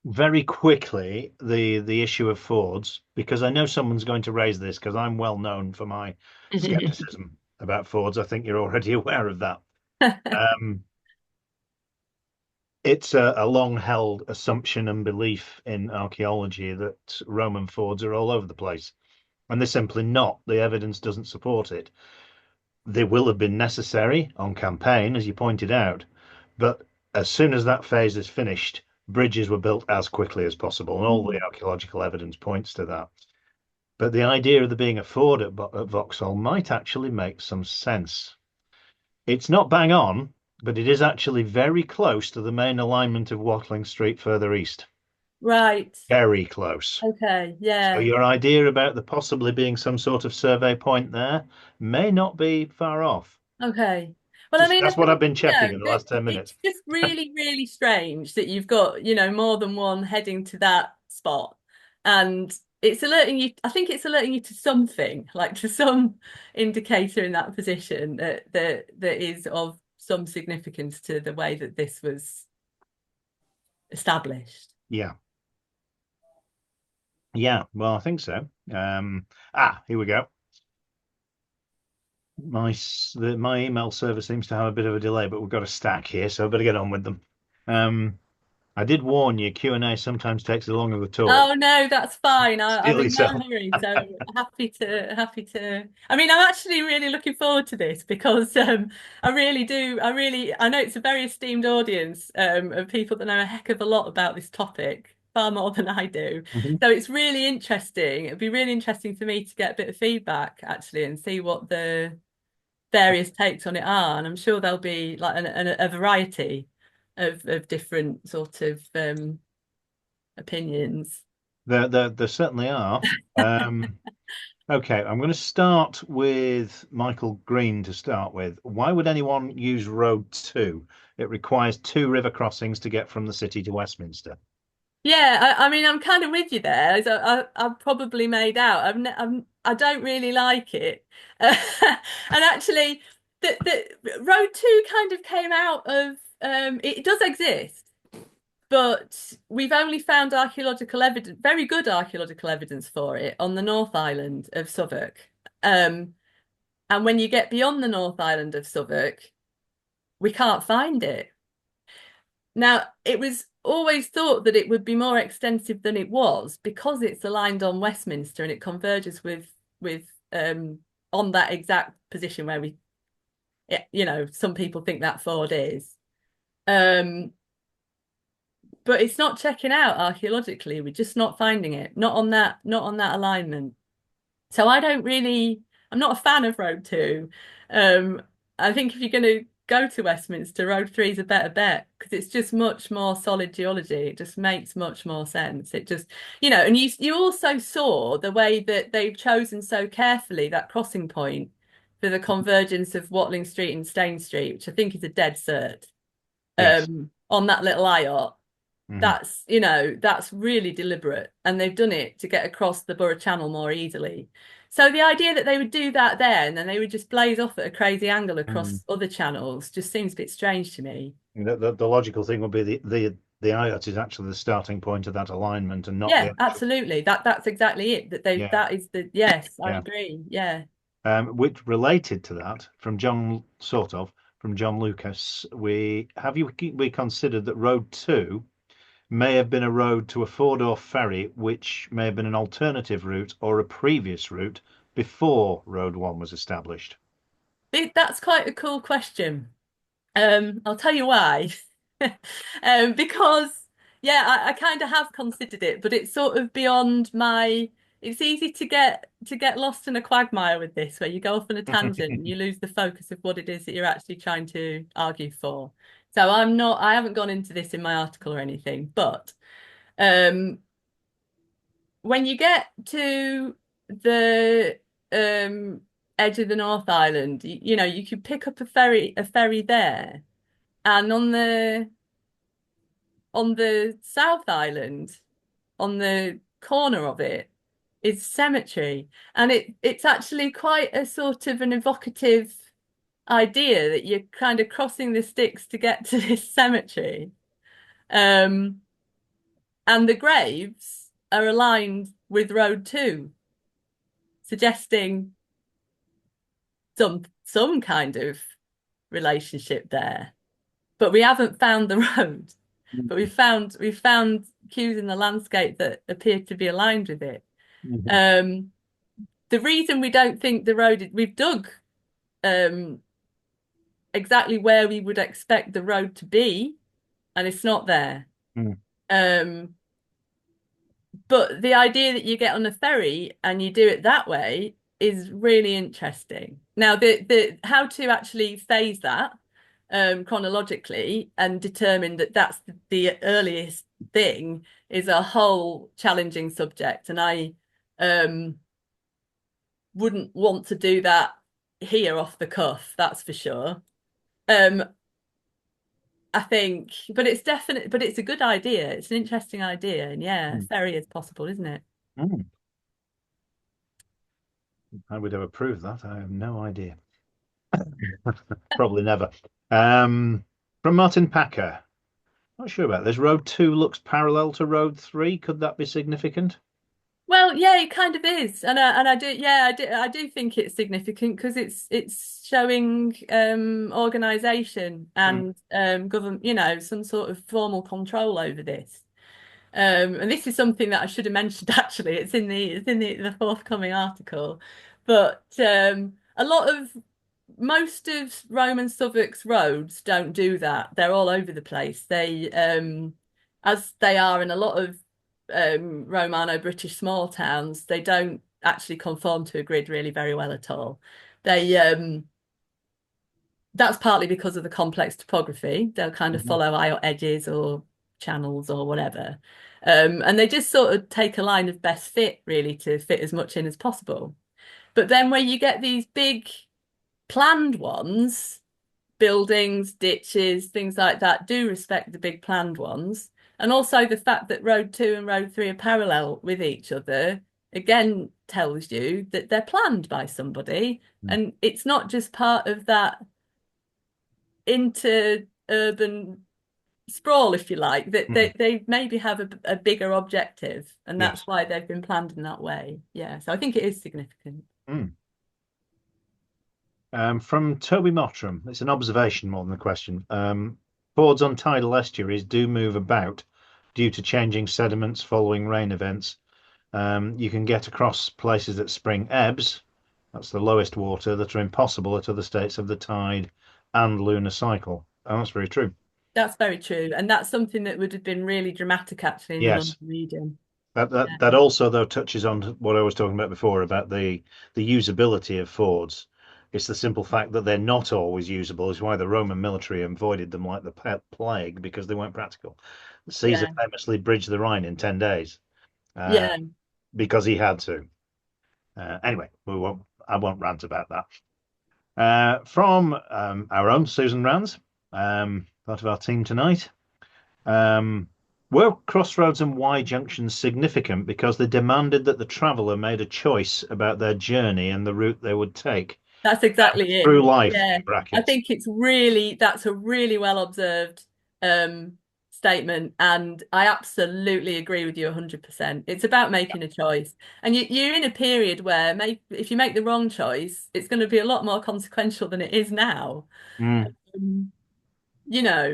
Very quickly, the issue of Fords, because I know someone's going to raise this, because I'm well known for my skepticism about Fords. I think you're already aware of that. It's a long-held assumption and belief in archaeology that Roman fords are all over the place, and they're simply not. The evidence doesn't support it. They will have been necessary on campaign, as you pointed out, but as soon as that phase is finished, bridges were built as quickly as possible, and all the archaeological evidence points to that. But the idea of there being a ford at Vauxhall might actually make some sense. It's not bang on, but it is actually very close to the main alignment of Watling Street further east. Right. Very close. Okay, yeah. So your idea about there possibly being some sort of survey point there may not be far off. Okay. Well, I mean, that's what I've been checking in the last 10 minutes. It's just really, really strange that you've got, more than one heading to that spot. And it's alerting you, I think it's alerting you to something, like to some indicator in that position that is of some significance to the way that this was established. Yeah. Yeah, well, I think so. Here we go. My email server seems to have a bit of a delay, but we've got a stack here, so I better get on with them. I did warn you, Q&A sometimes takes a longer to talk. Oh no, that's fine. I'm in no hurry, so happy to. I mean, I'm actually really looking forward to this because I know it's a very esteemed audience of people that know a heck of a lot about this topic, far more than I do. So it's really interesting. It'd be really interesting for me to get a bit of feedback actually and see what the various takes on it are, and I'm sure there'll be like a variety of different sort of opinions. There certainly are. Okay, I'm going to start with Michael Green to start with. Why would anyone use Road 2? It requires 2 river crossings to get from the city to Westminster. Yeah, I mean, I'm kind of with you there. I've probably made out. I don't really like it, and actually, the Road 2 kind of came out of. It does exist, but we've only found archaeological evidence, very good archaeological evidence for it on the North Island of Southwark. And when you get beyond the North Island of Southwark, we can't find it. Now, it was always thought that it would be more extensive than it was because it's aligned on Westminster and it converges with on that exact position where some people think that ford is. But it's not checking out archaeologically. We're just not finding it. Not on that alignment. So I'm not a fan of Road 2. I think if you're going to go to Westminster, Road 3 is a better bet because it's just much more solid geology. It just makes much more sense. It just, and you also saw the way that they've chosen so carefully that crossing point for the convergence of Watling Street and Stane Street, which I think is a dead cert, Yes. on that little IOT. Mhm. That's really deliberate, and they've done it to get across the Borough Channel more easily. So the idea that they would do that there and then they would just blaze off at a crazy angle across other channels just seems a bit strange to me. The logical thing would be the IOT is actually the starting point of that alignment and not Yeah, the actual... absolutely. That's exactly it. That is the yes, I agree. Yeah. Which related to that from John Lucas, we considered that Road 2 may have been a road to a four-door ferry, which may have been an alternative route or a previous route before Road 1 was established? That's quite a cool question. I'll tell you why. Because I kind of have considered it, but it's sort of beyond my. It's easy to get lost in a quagmire with this, where you go off on a tangent and you lose the focus of what it is that you're actually trying to argue for. So I haven't gone into this in my article or anything, but when you get to the edge of the North Island, you could pick up a ferry there, and on the South Island, on the corner of it, is cemetery, and it's actually quite a sort of an evocative idea that you're kind of crossing the sticks to get to this cemetery, and the graves are aligned with Road 2, suggesting some kind of relationship there. But we haven't found the road. But we've found cues in the landscape that appear to be aligned with it. The reason we don't think the road we've dug exactly where we would expect the road to be, and it's not there. But the idea that you get on a ferry and you do it that way is really interesting. Now, the how to actually phase that chronologically and determine that that's the earliest thing is a whole challenging subject, and I wouldn't want to do that here off the cuff, that's for sure. I think, but it's a good idea. It's an interesting idea, and ferry is possible, isn't it? I would have approved that. I have no idea. Probably never. From Martin Packer, not sure about this. Road 2 looks parallel to Road 3. Could that be significant? Well, yeah, it kind of is, and I do think it's significant because it's showing organisation and government, some sort of formal control over this. And this is something that I should have mentioned actually. It's in the forthcoming article, but most of Roman Southwark's roads don't do that. They're all over the place. They as they are in a lot of Romano-British small towns, they don't actually conform to a grid really very well at all. They that's partly because of the complex topography. They'll kind of follow IOT edges or channels or whatever, and they just sort of take a line of best fit really to fit as much in as possible. But then when you get these big planned ones, buildings, ditches, things like that do respect the big planned ones. And also the fact that Road 2 and Road 3 are parallel with each other, again, tells you that they're planned by somebody. And it's not just part of that inter-urban sprawl, if you like, that they maybe have a bigger objective. And that's why they've been planned in that way. Yeah, so I think it is significant. From Toby Mottram, it's an observation more than a question. Fords on tidal estuaries do move about due to changing sediments following rain events. You can get across places at spring ebbs, that's the lowest water, that are impossible at other states of the tide and lunar cycle. Oh, that's very true. That's very true. And that's something that would have been really dramatic actually in the London region. That also though touches on what I was talking about before about the usability of Fords. It's the simple fact that they're not always usable is why the Roman military avoided them like the plague, because they weren't practical. Caesar Yeah. famously bridged the Rhine in 10 days Yeah. because he had to. Anyway, I won't rant about that. From our own Susan Rands, part of our team tonight. Were crossroads and Y junctions significant because they demanded that the traveller made a choice about their journey and the route they would take That's exactly it. through life? Yeah. In brackets. I think that's a really well observed statement, and I absolutely agree with you 100%. It's about making a choice, and you're in a period where if you make the wrong choice, it's going to be a lot more consequential than it is now. Mm.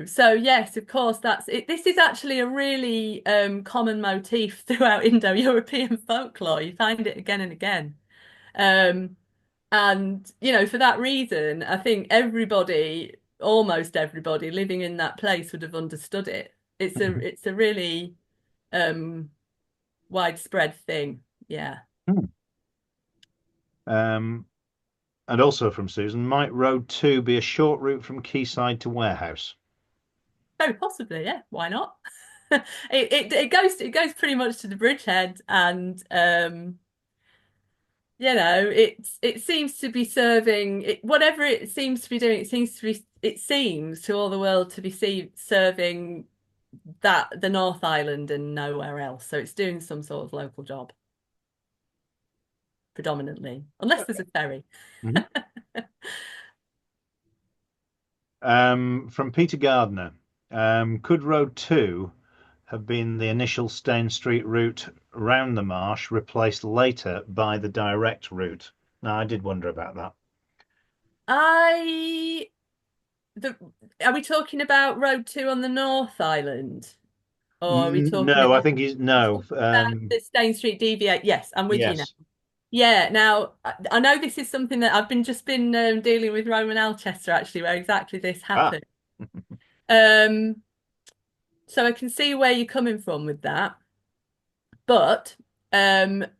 So yes, of course, that's it. This is actually a really common motif throughout Indo-European folklore. You find it again and again. And for that reason, I think almost everybody living in that place would have understood it. It's a really widespread thing. Yeah. And also from Susan, might Road 2 be a short route from Quayside to Warehouse? Oh, possibly, yeah. Why not? It goes pretty much to the bridgehead, and it seems to be serving whatever it seems to be doing. It seems to all the world to be serving the North Island and nowhere else. So it's doing some sort of local job predominantly, unless there's a ferry. From Peter Gardner, could Road 2 have been the initial Stane Street route round the marsh, replaced later by the direct route? Now, I did wonder about that. Are we talking about Road 2 on the North Island? Or are we talking No, about I think he's no. The Stane Street deviate? Yes, I'm with you now. Yes. Yeah, now I know this is something that I've just been dealing with Roman Alchester actually, where exactly this happened. So I can see where you're coming from with that, but the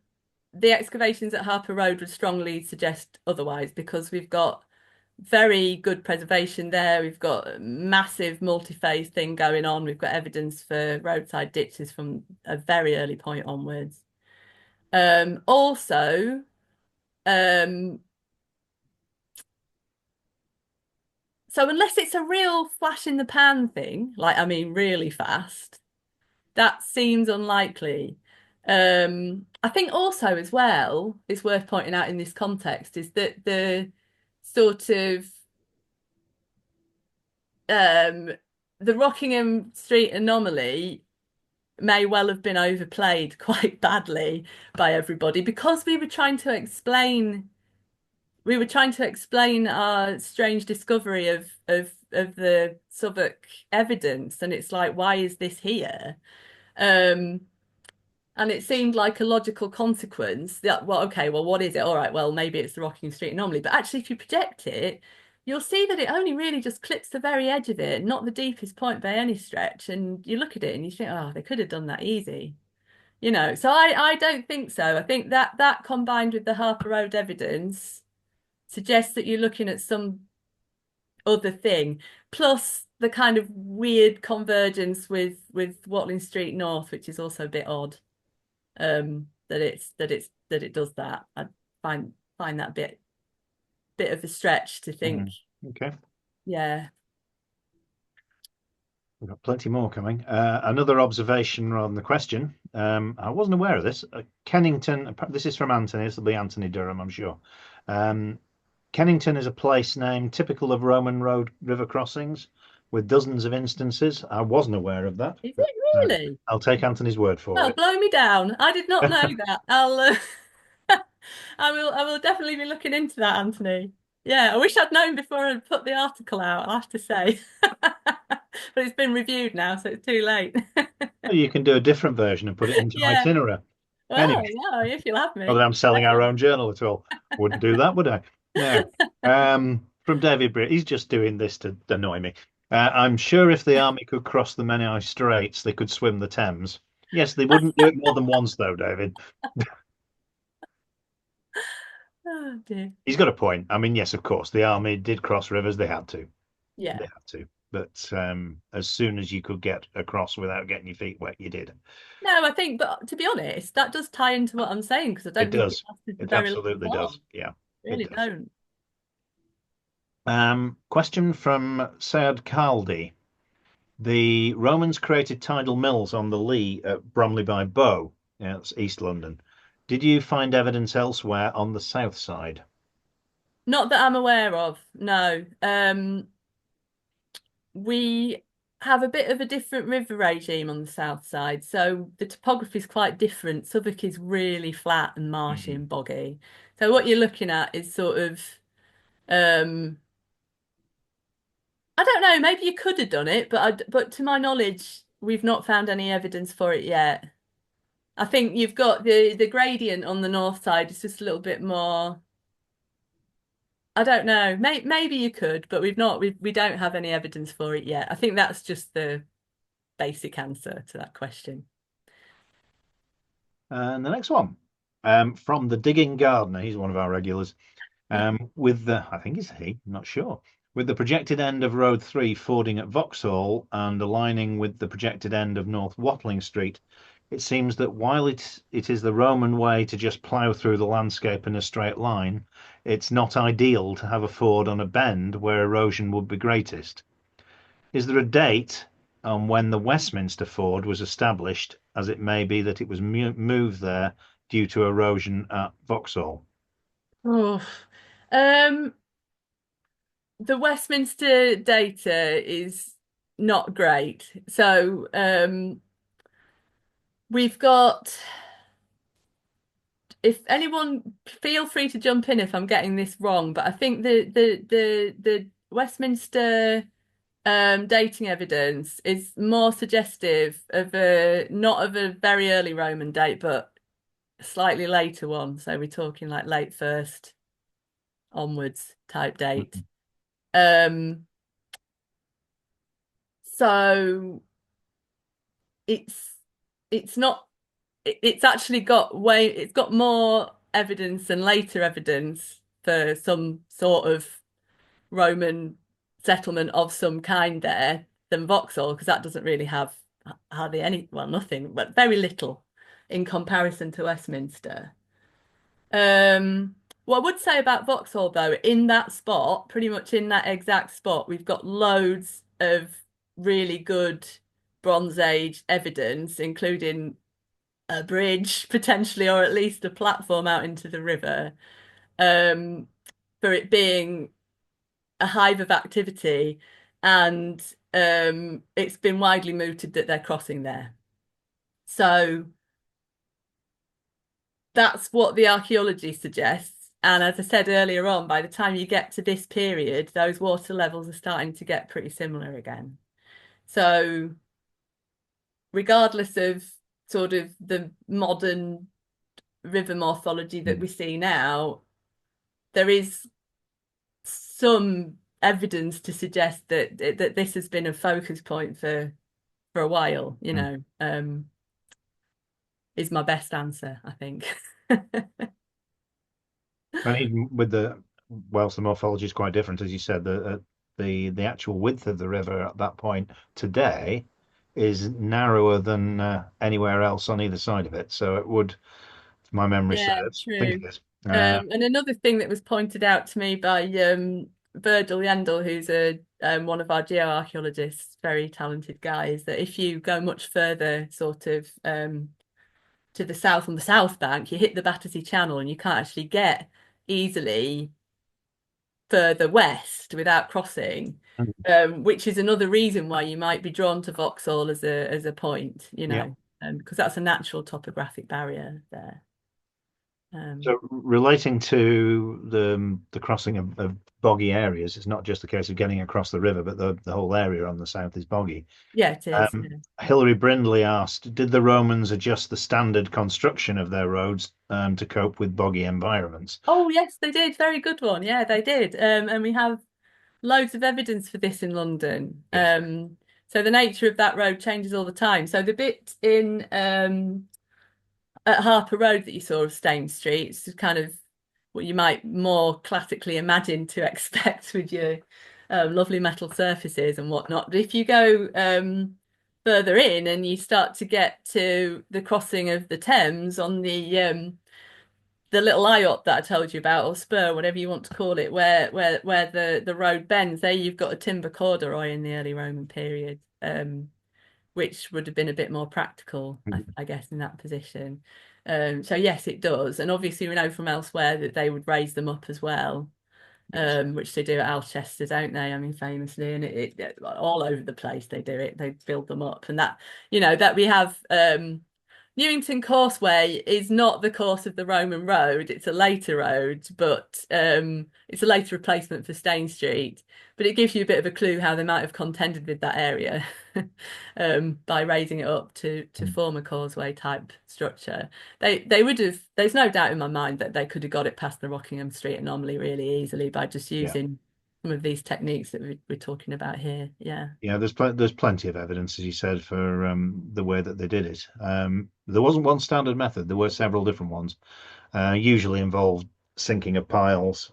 excavations at Harper Road would strongly suggest otherwise, because we've got very good preservation there. We've got a massive multi-phase thing going on. We've got evidence for roadside ditches from a very early point onwards. Also, so unless it's a real flash in the pan thing, really fast, that seems unlikely. I think also as well, it's worth pointing out in this context is that the sort of the Rockingham Street anomaly may well have been overplayed quite badly by everybody, because we were trying to explain our strange discovery of the Southwark evidence, and it's like, why is this here? And it seemed like a logical consequence that, well, okay, well, what is it? All right, well, maybe it's the Rockingham Street anomaly. But actually, if you project it, you'll see that it only really just clips the very edge of it, not the deepest point by any stretch. And you look at it and you think, oh, they could have done that easy. So I don't think so. I think that combined with the Harper Road evidence suggests that you're looking at some other thing, plus the kind of weird convergence with Watling Street North, which is also a bit odd. That it does that. I find that bit of a stretch to think. Okay. Yeah. We've got plenty more coming. Another observation rather than the question. I wasn't aware of this. Kennington, this is from Anthony. This will be Anthony Durham, I'm sure. Kennington is a place name typical of Roman road river crossings, with dozens of instances. I wasn't aware of that. Is it really? I'll take Anthony's word for it. Blow me down. I did not know that. I will definitely be looking into that, Anthony. Yeah, I wish I'd known before I put the article out, I have to say. But it's been reviewed now, so it's too late. You can do a different version and put it into itinerary. Well, anyway, yeah, if you'll have me. Not that I'm selling our own journal at all. Wouldn't do that, would I? No. From David Britt, he's just doing this to annoy me. I'm sure if the army could cross the Menai Straits, they could swim the Thames. Yes, they wouldn't do it more than once, though, David. Oh dear. He's got a point. I mean, yes, of course, the army did cross rivers. They had to. Yeah. They had to. But as soon as you could get across without getting your feet wet, you did. No, I think, but to be honest, that does tie into what I'm saying because I It don't think it does. lasted for It very long absolutely does. time. Yeah, it Really does. don't. Question from Sayed Khaldi. The Romans created tidal mills on the Lee at Bromley by Bow. Yeah, that's East London. Did you find evidence elsewhere on the south side? Not that I'm aware of, no. We have a bit of a different river regime on the south side, so the topography is quite different. Southwark is really flat and marshy Mhm. and boggy. So what you're looking at is sort of, um, I don't know, maybe you could have done it, but to my knowledge, we've not found any evidence for it yet. I think you've got the gradient on the north side is just a little bit more. I don't know. Maybe you could, but we don't have any evidence for it yet. I think that's just the basic answer to that question. And the next one, from the Digging Gardener. He's one of our regulars. With the, I think it's he, I'm not sure. With the projected end of Road 3 fording at Vauxhall and aligning with the projected end of North Watling Street, it seems that while it is the Roman way to just plough through the landscape in a straight line, it's not ideal to have a ford on a bend where erosion would be greatest. Is there a date on when the Westminster ford was established, as it may be that it was moved there due to erosion at Vauxhall? Oh, um, the Westminster data is not great. So, we've got, if anyone feel free to jump in if I'm getting this wrong, but I think the Westminster dating evidence is more suggestive of a not of a very early Roman date, but a slightly later one. So we're talking like late first onwards type date. Mhm. Um, so it's it's not it's actually it's got more evidence and later evidence for some sort of Roman settlement of some kind there than Vauxhall, because that doesn't really have hardly any, well, nothing, but very little in comparison to Westminster. What I would say about Vauxhall though, in that spot, pretty much in that exact spot, we've got loads of really good Bronze Age evidence, including a bridge potentially, or at least a platform out into the river, um, for it being a hive of activity, and it's been widely mooted that they're crossing there. So that's what the archaeology suggests. And as I said earlier on, by the time you get to this period, those water levels are starting to get pretty similar again. So regardless of sort of the modern river morphology that we see now, there is some evidence to suggest that this has been a focus point for a while, is my best answer, I think. And even with the whilst the morphology is quite different, as you said, the actual width of the river at that point today is narrower than anywhere else on either side of it. So it would, if my memory Yeah, serves, I think true. it is. And another thing that was pointed out to me by Virgil Yandel, who's a one of our geoarchaeologists, very talented guy, is that if you go much further, sort of to the south on the south bank, you hit the Battersea Channel, and you can't actually get easily further west without crossing, which is another reason why you might be drawn to Vauxhall as a point, Yeah. because that's a natural topographic barrier there. So relating to the crossing of boggy areas, it's not just a case of getting across the river, but the whole area on the south is boggy. Yeah, it is. Yeah. Hilary Brindley asked, did the Romans adjust the standard construction of their roads to cope with boggy environments? Oh, yes, they did. Very good one. Yeah, they did. And we have loads of evidence for this in London. Yes. So the nature of that road changes all the time. So the bit in at Harper Road that you saw of Stane Street, it's kind of what you might more classically imagine to expect with your lovely metal surfaces and whatnot. But if you go further in and you start to get to the crossing of the Thames on the little IOT that I told you about, or spur, whatever you want to call it, where the road bends, there you've got a timber corduroy in the early Roman period, which would have been a bit more practical, I guess, in that position. So yes, it does, and obviously we know from elsewhere that they would raise them up as well, which they do at Alchester, don't they? I mean, famously, and it all over the place they do it. They build them up, and that that we have. Newington Causeway is not the course of the Roman road. It's a later road, but it's a later replacement for Stane Street. But it gives you a bit of a clue how they might have contended with that area by raising it up to form a causeway type structure. They would have. There's no doubt in my mind that they could have got it past the Rockingham Street anomaly really easily by just using some of these techniques that we're talking about here. Yeah. Yeah, there's plenty of evidence, as you said, for the way that they did it. There wasn't one standard method. There were several different ones. Usually involved sinking of piles.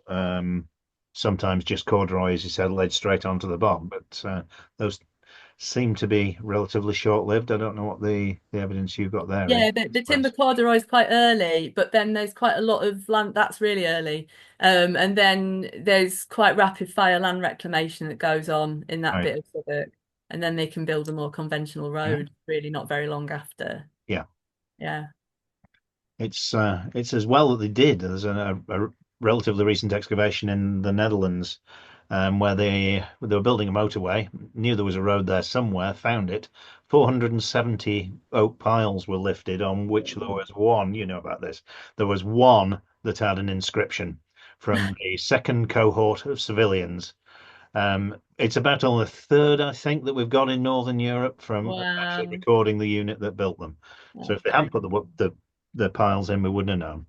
Sometimes just corduroy, as you said, laid straight onto the bottom. But those seem to be relatively short-lived. I don't know what the evidence you've got there Yeah, is. the timber corduroy is quite early, but then there's quite a lot of land that's really early. And then there's quite rapid fire land reclamation that goes on in that Right. bit of Southwark. And then they can build a more conventional road really not very long after. Yeah. Yeah. It's as well that they did. There's a relatively recent excavation in the Netherlands where they were building a motorway, knew there was a road there somewhere, found it. 470 oak piles were lifted, on which there was one, you know about this, there was one that had an inscription from the second cohort of civilians. It's about only a third, I think, that we've got in Northern Europe from actually recording the unit that built them. So if they hadn't put the piles in, we wouldn't have known.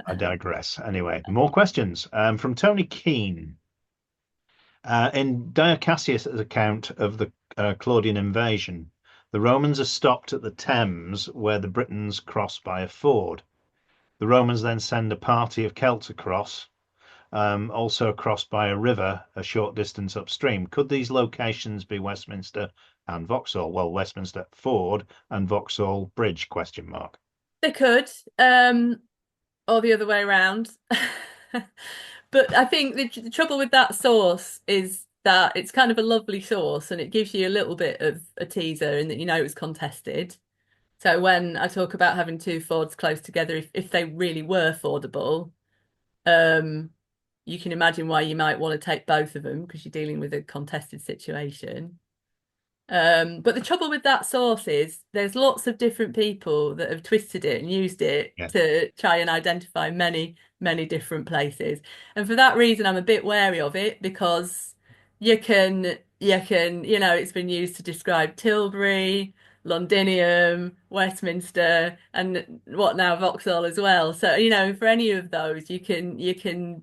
I digress. Anyway, more questions from Tony Keane. In Dio Cassius' account of the Claudian invasion, the Romans are stopped at the Thames where the Britons cross by a ford. The Romans then send a party of Celts across, also across by a river a short distance upstream. Could these locations be Westminster and Vauxhall? Well, Westminster Ford and Vauxhall Bridge, question mark. They could, or the other way around. But I think the trouble with that source is that it's kind of a lovely source and it gives you a little bit of a teaser in that it was contested. So when I talk about having two fords close together, if they really were fordable, you can imagine why you might want to take both of them because you're dealing with a contested situation. But the trouble with that source is there's lots of different people that have twisted it and used it to try and identify many, many different places. And for that reason, I'm a bit wary of it because you can, it's been used to describe Tilbury, Londinium, Westminster, and what now, Vauxhall as well. So, for any of those, you can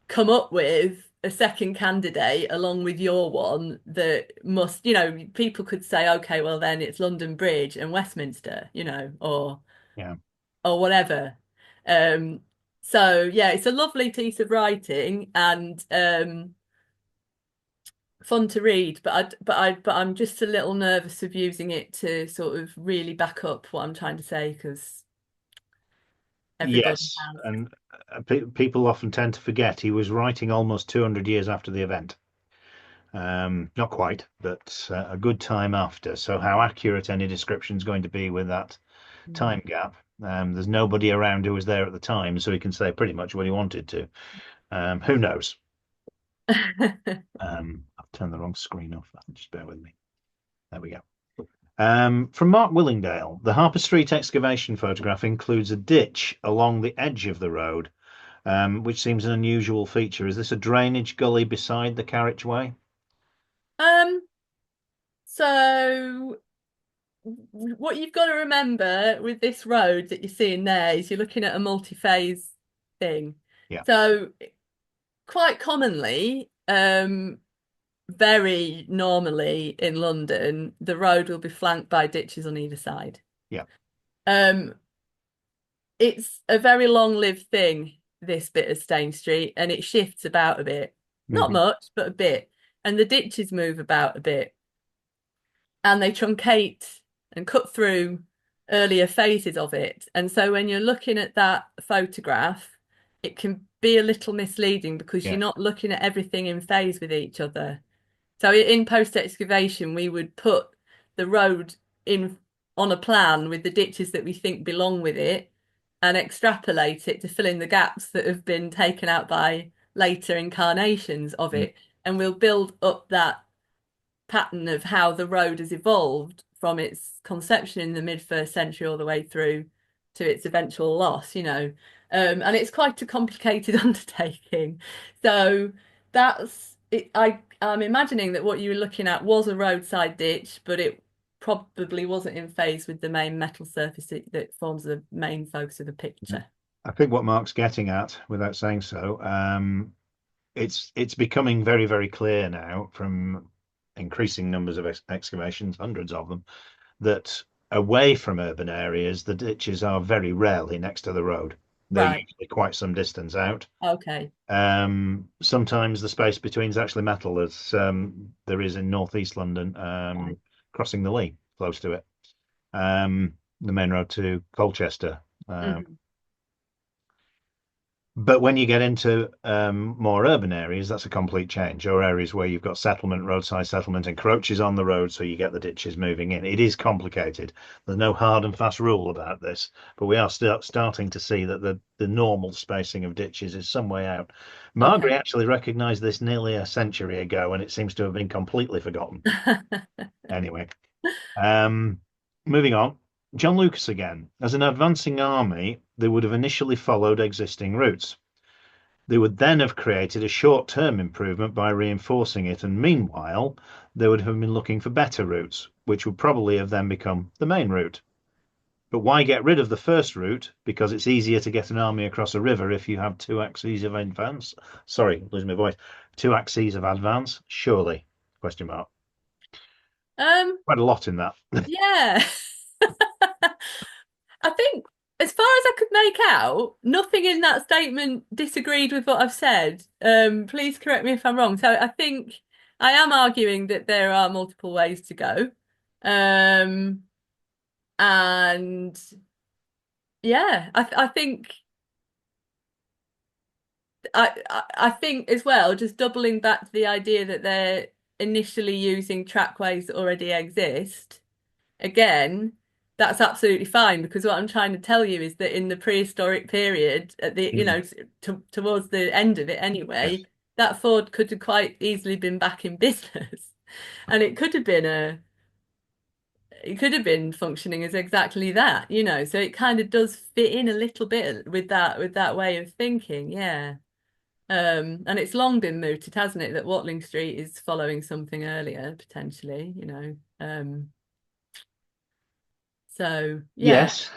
come up with a second candidate along with your one that must, people could say, okay, well then it's London Bridge and Westminster, or whatever. So yeah, it's a lovely piece of writing and fun to read, but I'm just a little nervous of using it to sort of really back up what I'm trying to say because everybody has. And people often tend to forget he was writing almost 200 years after the event. Not quite, but a good time after. So how accurate any description is going to be with that time gap, there's nobody around who was there at the time, so he can say pretty much what he wanted to. Who knows? I've turned the wrong screen off. Just bear with me. There we go. From Mark Willingdale, the Harper Street excavation photograph includes a ditch along the edge of the road, which seems an unusual feature. Is this a drainage gully beside the carriageway? So what you've got to remember with this road that you're seeing there is you're looking at a multi-phase thing. Yeah. So quite commonly, very normally in London, the road will be flanked by ditches on either side. Yeah. it's a very long-lived thing, this bit of Stane Street, and it shifts about a bit. Not much, but a bit. And the ditches move about a bit. And they truncate and cut through earlier phases of it. And so when you're looking at that photograph, it can be a little misleading because Yeah. you're not looking at everything in phase with each other. So in post-excavation, we would put the road in on a plan with the ditches that we think belong with it and extrapolate it to fill in the gaps that have been taken out by later incarnations of it. And we'll build up that pattern of how the road has evolved from its conception in the mid-first century all the way through to its eventual loss, you know. And it's quite a complicated undertaking. So that's it. I'm imagining that what you were looking at was a roadside ditch, but it probably wasn't in phase with the main metal surface that forms the main focus of the picture. I think what Mark's getting at, without saying so, it's becoming very, very clear now from increasing numbers of excavations, hundreds of them, that away from urban areas, the ditches are very rarely next to the road. They're Right. usually quite some distance out. Okay. Sometimes the space between is actually metal, as there is in northeast London, Right. crossing the Lee, close to it. The main road to Colchester. But when you get into more urban areas, that's a complete change, or areas where you've got settlement, roadside settlement, encroaches on the road, so you get the ditches moving in. It is complicated. There's no hard and fast rule about this, but we are starting to see that the normal spacing of ditches is some way out. Margaret actually recognised this nearly a century ago, and it seems to have been completely forgotten. Anyway, moving on. John Lucas again. As an advancing army, they would have initially followed existing routes. They would then have created a short-term improvement by reinforcing it, and meanwhile, they would have been looking for better routes, which would probably have then become the main route. But why get rid of the first route? Because it's easier to get an army across a river if you have two axes of advance. Sorry, losing my voice. Two axes of advance, surely? Question mark. Quite a lot in that. Yeah. I think as far as I could make out, nothing in that statement disagreed with what I've said. Please correct me if I'm wrong. So I think I am arguing that there are multiple ways to go. And yeah, I think I think as well, just doubling back to the idea that they're initially using trackways that already exist. Again, that's absolutely fine, because what I'm trying to tell you is that in the prehistoric period, at the towards the end of it anyway, Yes. that ford could have quite easily been back in business, and it could have been functioning as exactly that, you know. So it kind of does fit in a little bit with that way of thinking, yeah. And it's long been mooted, hasn't it, that Watling Street is following something earlier potentially, you know. So yeah. Yes,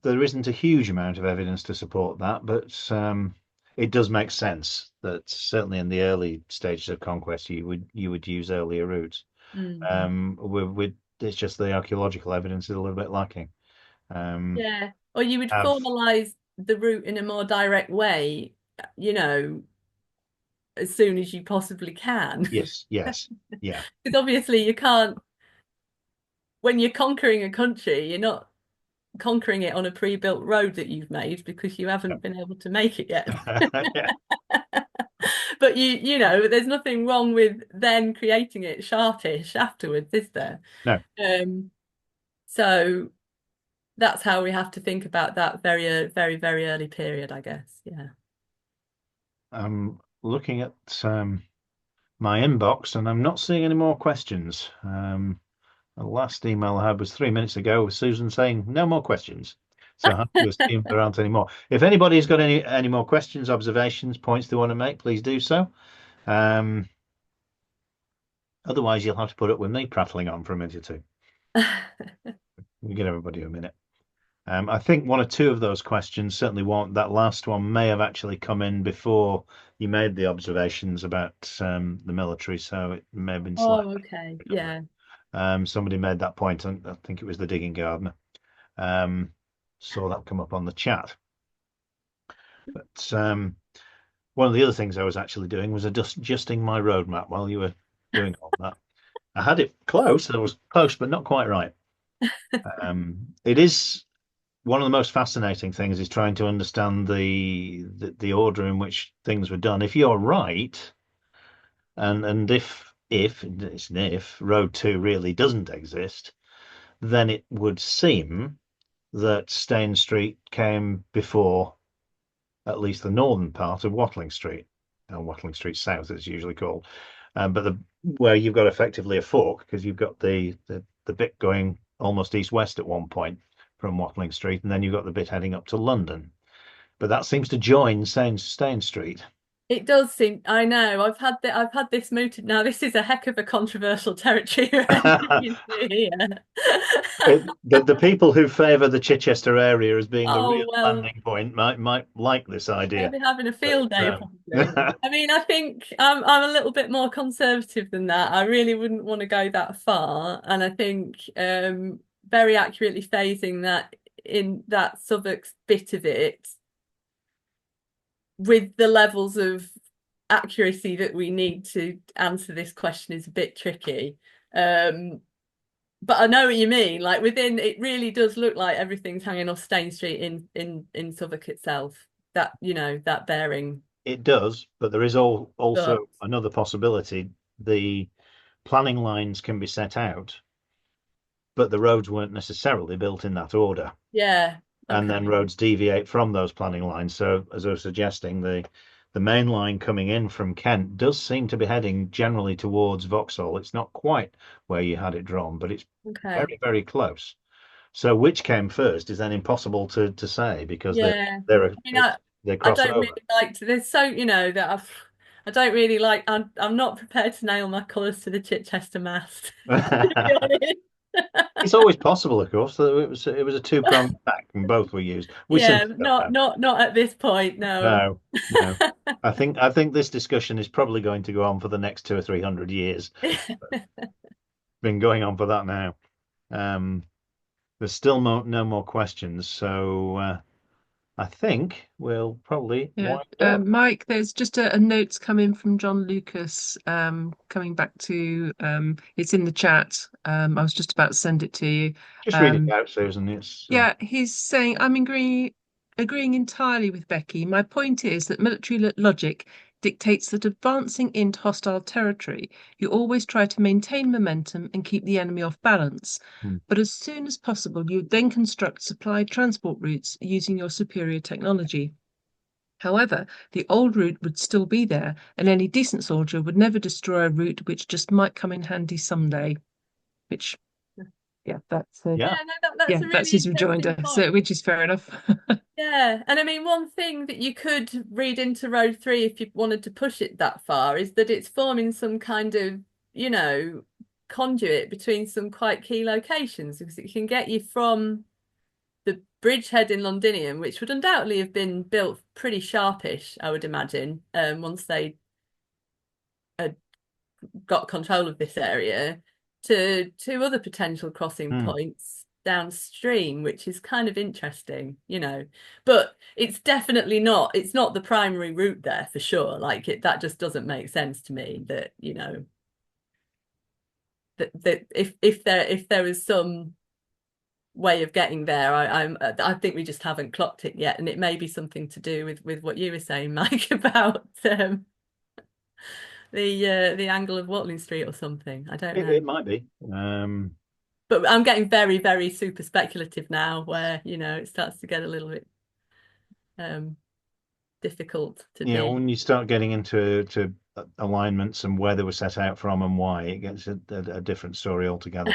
there isn't a huge amount of evidence to support that, but it does make sense that certainly in the early stages of conquest you would use earlier routes. It's just the archaeological evidence is a little bit lacking. Yeah, or you would formalize the route in a more direct way, you know, as soon as you possibly can. Yes, yeah. Because obviously you can't, when you're conquering a country, you're not conquering it on a pre-built road that you've made, because you haven't been able to make it yet. But you know, there's nothing wrong with then creating it sharpish afterwards, is there? No. So that's how we have to think about that very, very, very early period, I guess. Yeah. I'm looking at my inbox and I'm not seeing any more questions. The last email I had was 3 minutes ago with Susan saying no more questions. So I have to assume there aren't any more. If anybody's got any more questions, observations, points they want to make, please do so. Otherwise, you'll have to put up with me prattling on for a minute or two. We'll give everybody a minute. I think one or two of those questions, certainly one, that last one may have actually come in before you made the observations about the military, so it may have been slightly. Oh, okay. Yeah. Somebody made that point, and I think it was the digging gardener. saw that come up on the chat. But one of the other things I was actually doing was adjusting my roadmap while you were doing all that. I had it close. I was close, but not quite right. It is one of the most fascinating things is trying to understand the order in which things were done. If you're right, and if it's an if Road 2 really doesn't exist, then it would seem that Stane Street came before at least the northern part of Watling Street, Watling Street South, it's usually called, but where you've got effectively a fork because you've got the bit going almost east-west at one point from Watling Street, and then you've got the bit heading up to London. But that seems to join Stane Street. It does seem. I know. I've had this mooted. Now this is a heck of a controversial territory. The people who favour the Chichester area as being the real well, landing point might like this idea. They're having a field day, probably. I mean, I think I'm a little bit more conservative than that. I really wouldn't want to go that far, and I think very accurately phasing that in that Southwark bit of it with the levels of accuracy that we need to answer this question is a bit tricky. But I know what you mean. Like within, it really does look like everything's hanging off Stane Street in Southwark itself. That that bearing. It does, but there is also another possibility. The planning lines can be set out, but the roads weren't necessarily built in that order. Yeah. And then roads deviate from those planning lines. So, as I was suggesting, the main line coming in from Kent does seem to be heading generally towards Vauxhall. It's not quite where you had it drawn, but it's very, very close. So, which came first is then impossible to say because they cross I don't over. really like to. There's so that I don't really like. I'm not prepared to nail my colours to the Chichester mast. To be honest. It's always possible, of course. It was a two-pronged attack, and both were used. Not at this point. No. I think this discussion is probably going to go on for the next 200 or 300 years. Been going on for that now. There's still no more questions, so I think we'll probably Mike, there's just a note's come in from John Lucas coming back to it's in the chat. I was just about to send it to you. Just read it out, Susan. He's saying I'm agreeing entirely with Becky. My point is that military logic dictates that advancing into hostile territory, you always try to maintain momentum and keep the enemy off balance. But as soon as possible, you then construct supply transport routes using your superior technology. However, the old route would still be there, and any decent soldier would never destroy a route which just might come in handy someday. Which, that's that's his rejoinder. So, which is fair enough. Yeah, and I mean, one thing that you could read into Road 3 if you wanted to push it that far is that it's forming some kind of, conduit between some quite key locations because it can get you from the bridgehead in Londinium, which would undoubtedly have been built pretty sharpish, I would imagine, once they had got control of this area, to two other potential crossing points downstream, which is kind of interesting, but it's definitely not the primary route there for sure. Like that just doesn't make sense to me that that if there was some way of getting there, I think we just haven't clocked it yet, and it may be something to do with what you were saying, Mike, about the angle of Watling Street or something. I don't know. It might be. But I'm getting very, very super speculative now, where it starts to get a little bit difficult to do. When you start getting into alignments and where they were set out from and why, it gets a different story altogether.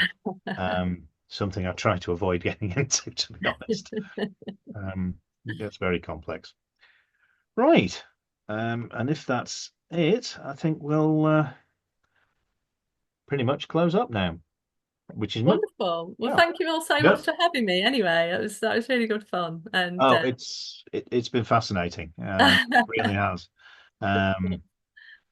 Something I try to avoid getting into, to be honest. It's very complex. Right. And if that's it, I think we'll pretty much close up now. Which is wonderful. Well, thank you all so much for having me. Anyway, that was really good fun. And it's been fascinating. It really has. And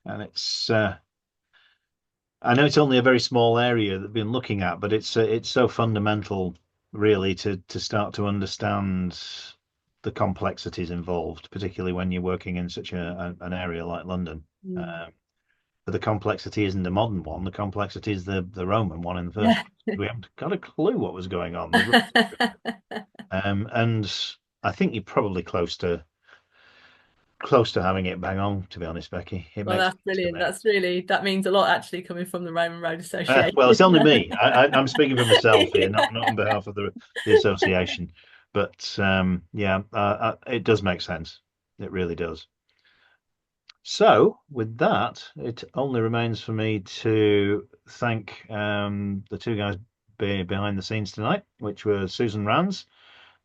it's I know it's only a very small area that we've been looking at, but it's so fundamental really to start to understand the complexities involved, particularly when you're working in such an area like London. But the complexity isn't the modern one. The complexity is the Roman one in the first place. We haven't got a clue what was going on. And I think you're probably close to having it bang on, to be honest, Becky. Well, that's brilliant. That means a lot, actually, coming from the Roman Road Association. Well, it's only me. I'm speaking for myself here, not on behalf of the association. But it does make sense. It really does. So with that, it only remains for me to thank the two guys behind the scenes tonight, which were Susan Rands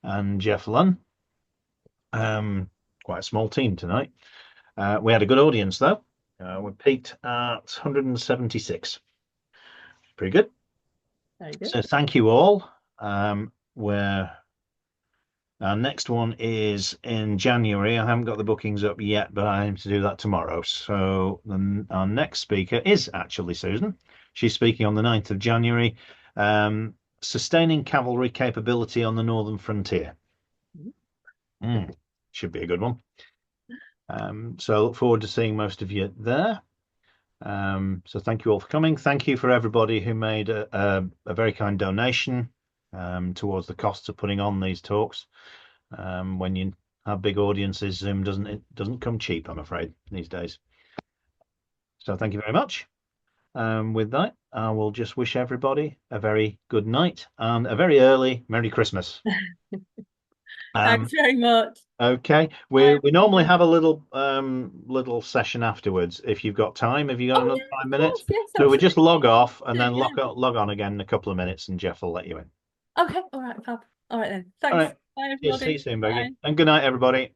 and Jeff Lunn. Quite a small team tonight. We had a good audience, though. We peaked at 176. Pretty good. Very good. So thank you all. Our next one is in January. I haven't got the bookings up yet, but I aim to do that tomorrow. So our next speaker is actually Susan. She's speaking on the 9th of January, sustaining cavalry capability on the northern frontier. Should be a good one. So I look forward to seeing most of you there. So thank you all for coming. Thank you for everybody who made a very kind donation towards the costs of putting on these talks. When you have big audiences, Zoom doesn't come cheap, I'm afraid, these days. So thank you very much. With that, I will just wish everybody a very good night and a very early Merry Christmas. Thanks very much. Okay, we normally have a little session afterwards. If you've got time, have you got another 5 minutes? Yes, so we just log off and then log on again in a couple of minutes, and Jeff will let you in. Okay, all right, Fab. All right then. Thanks. All right. Bye, everybody. See you soon, Becky. And good night, everybody.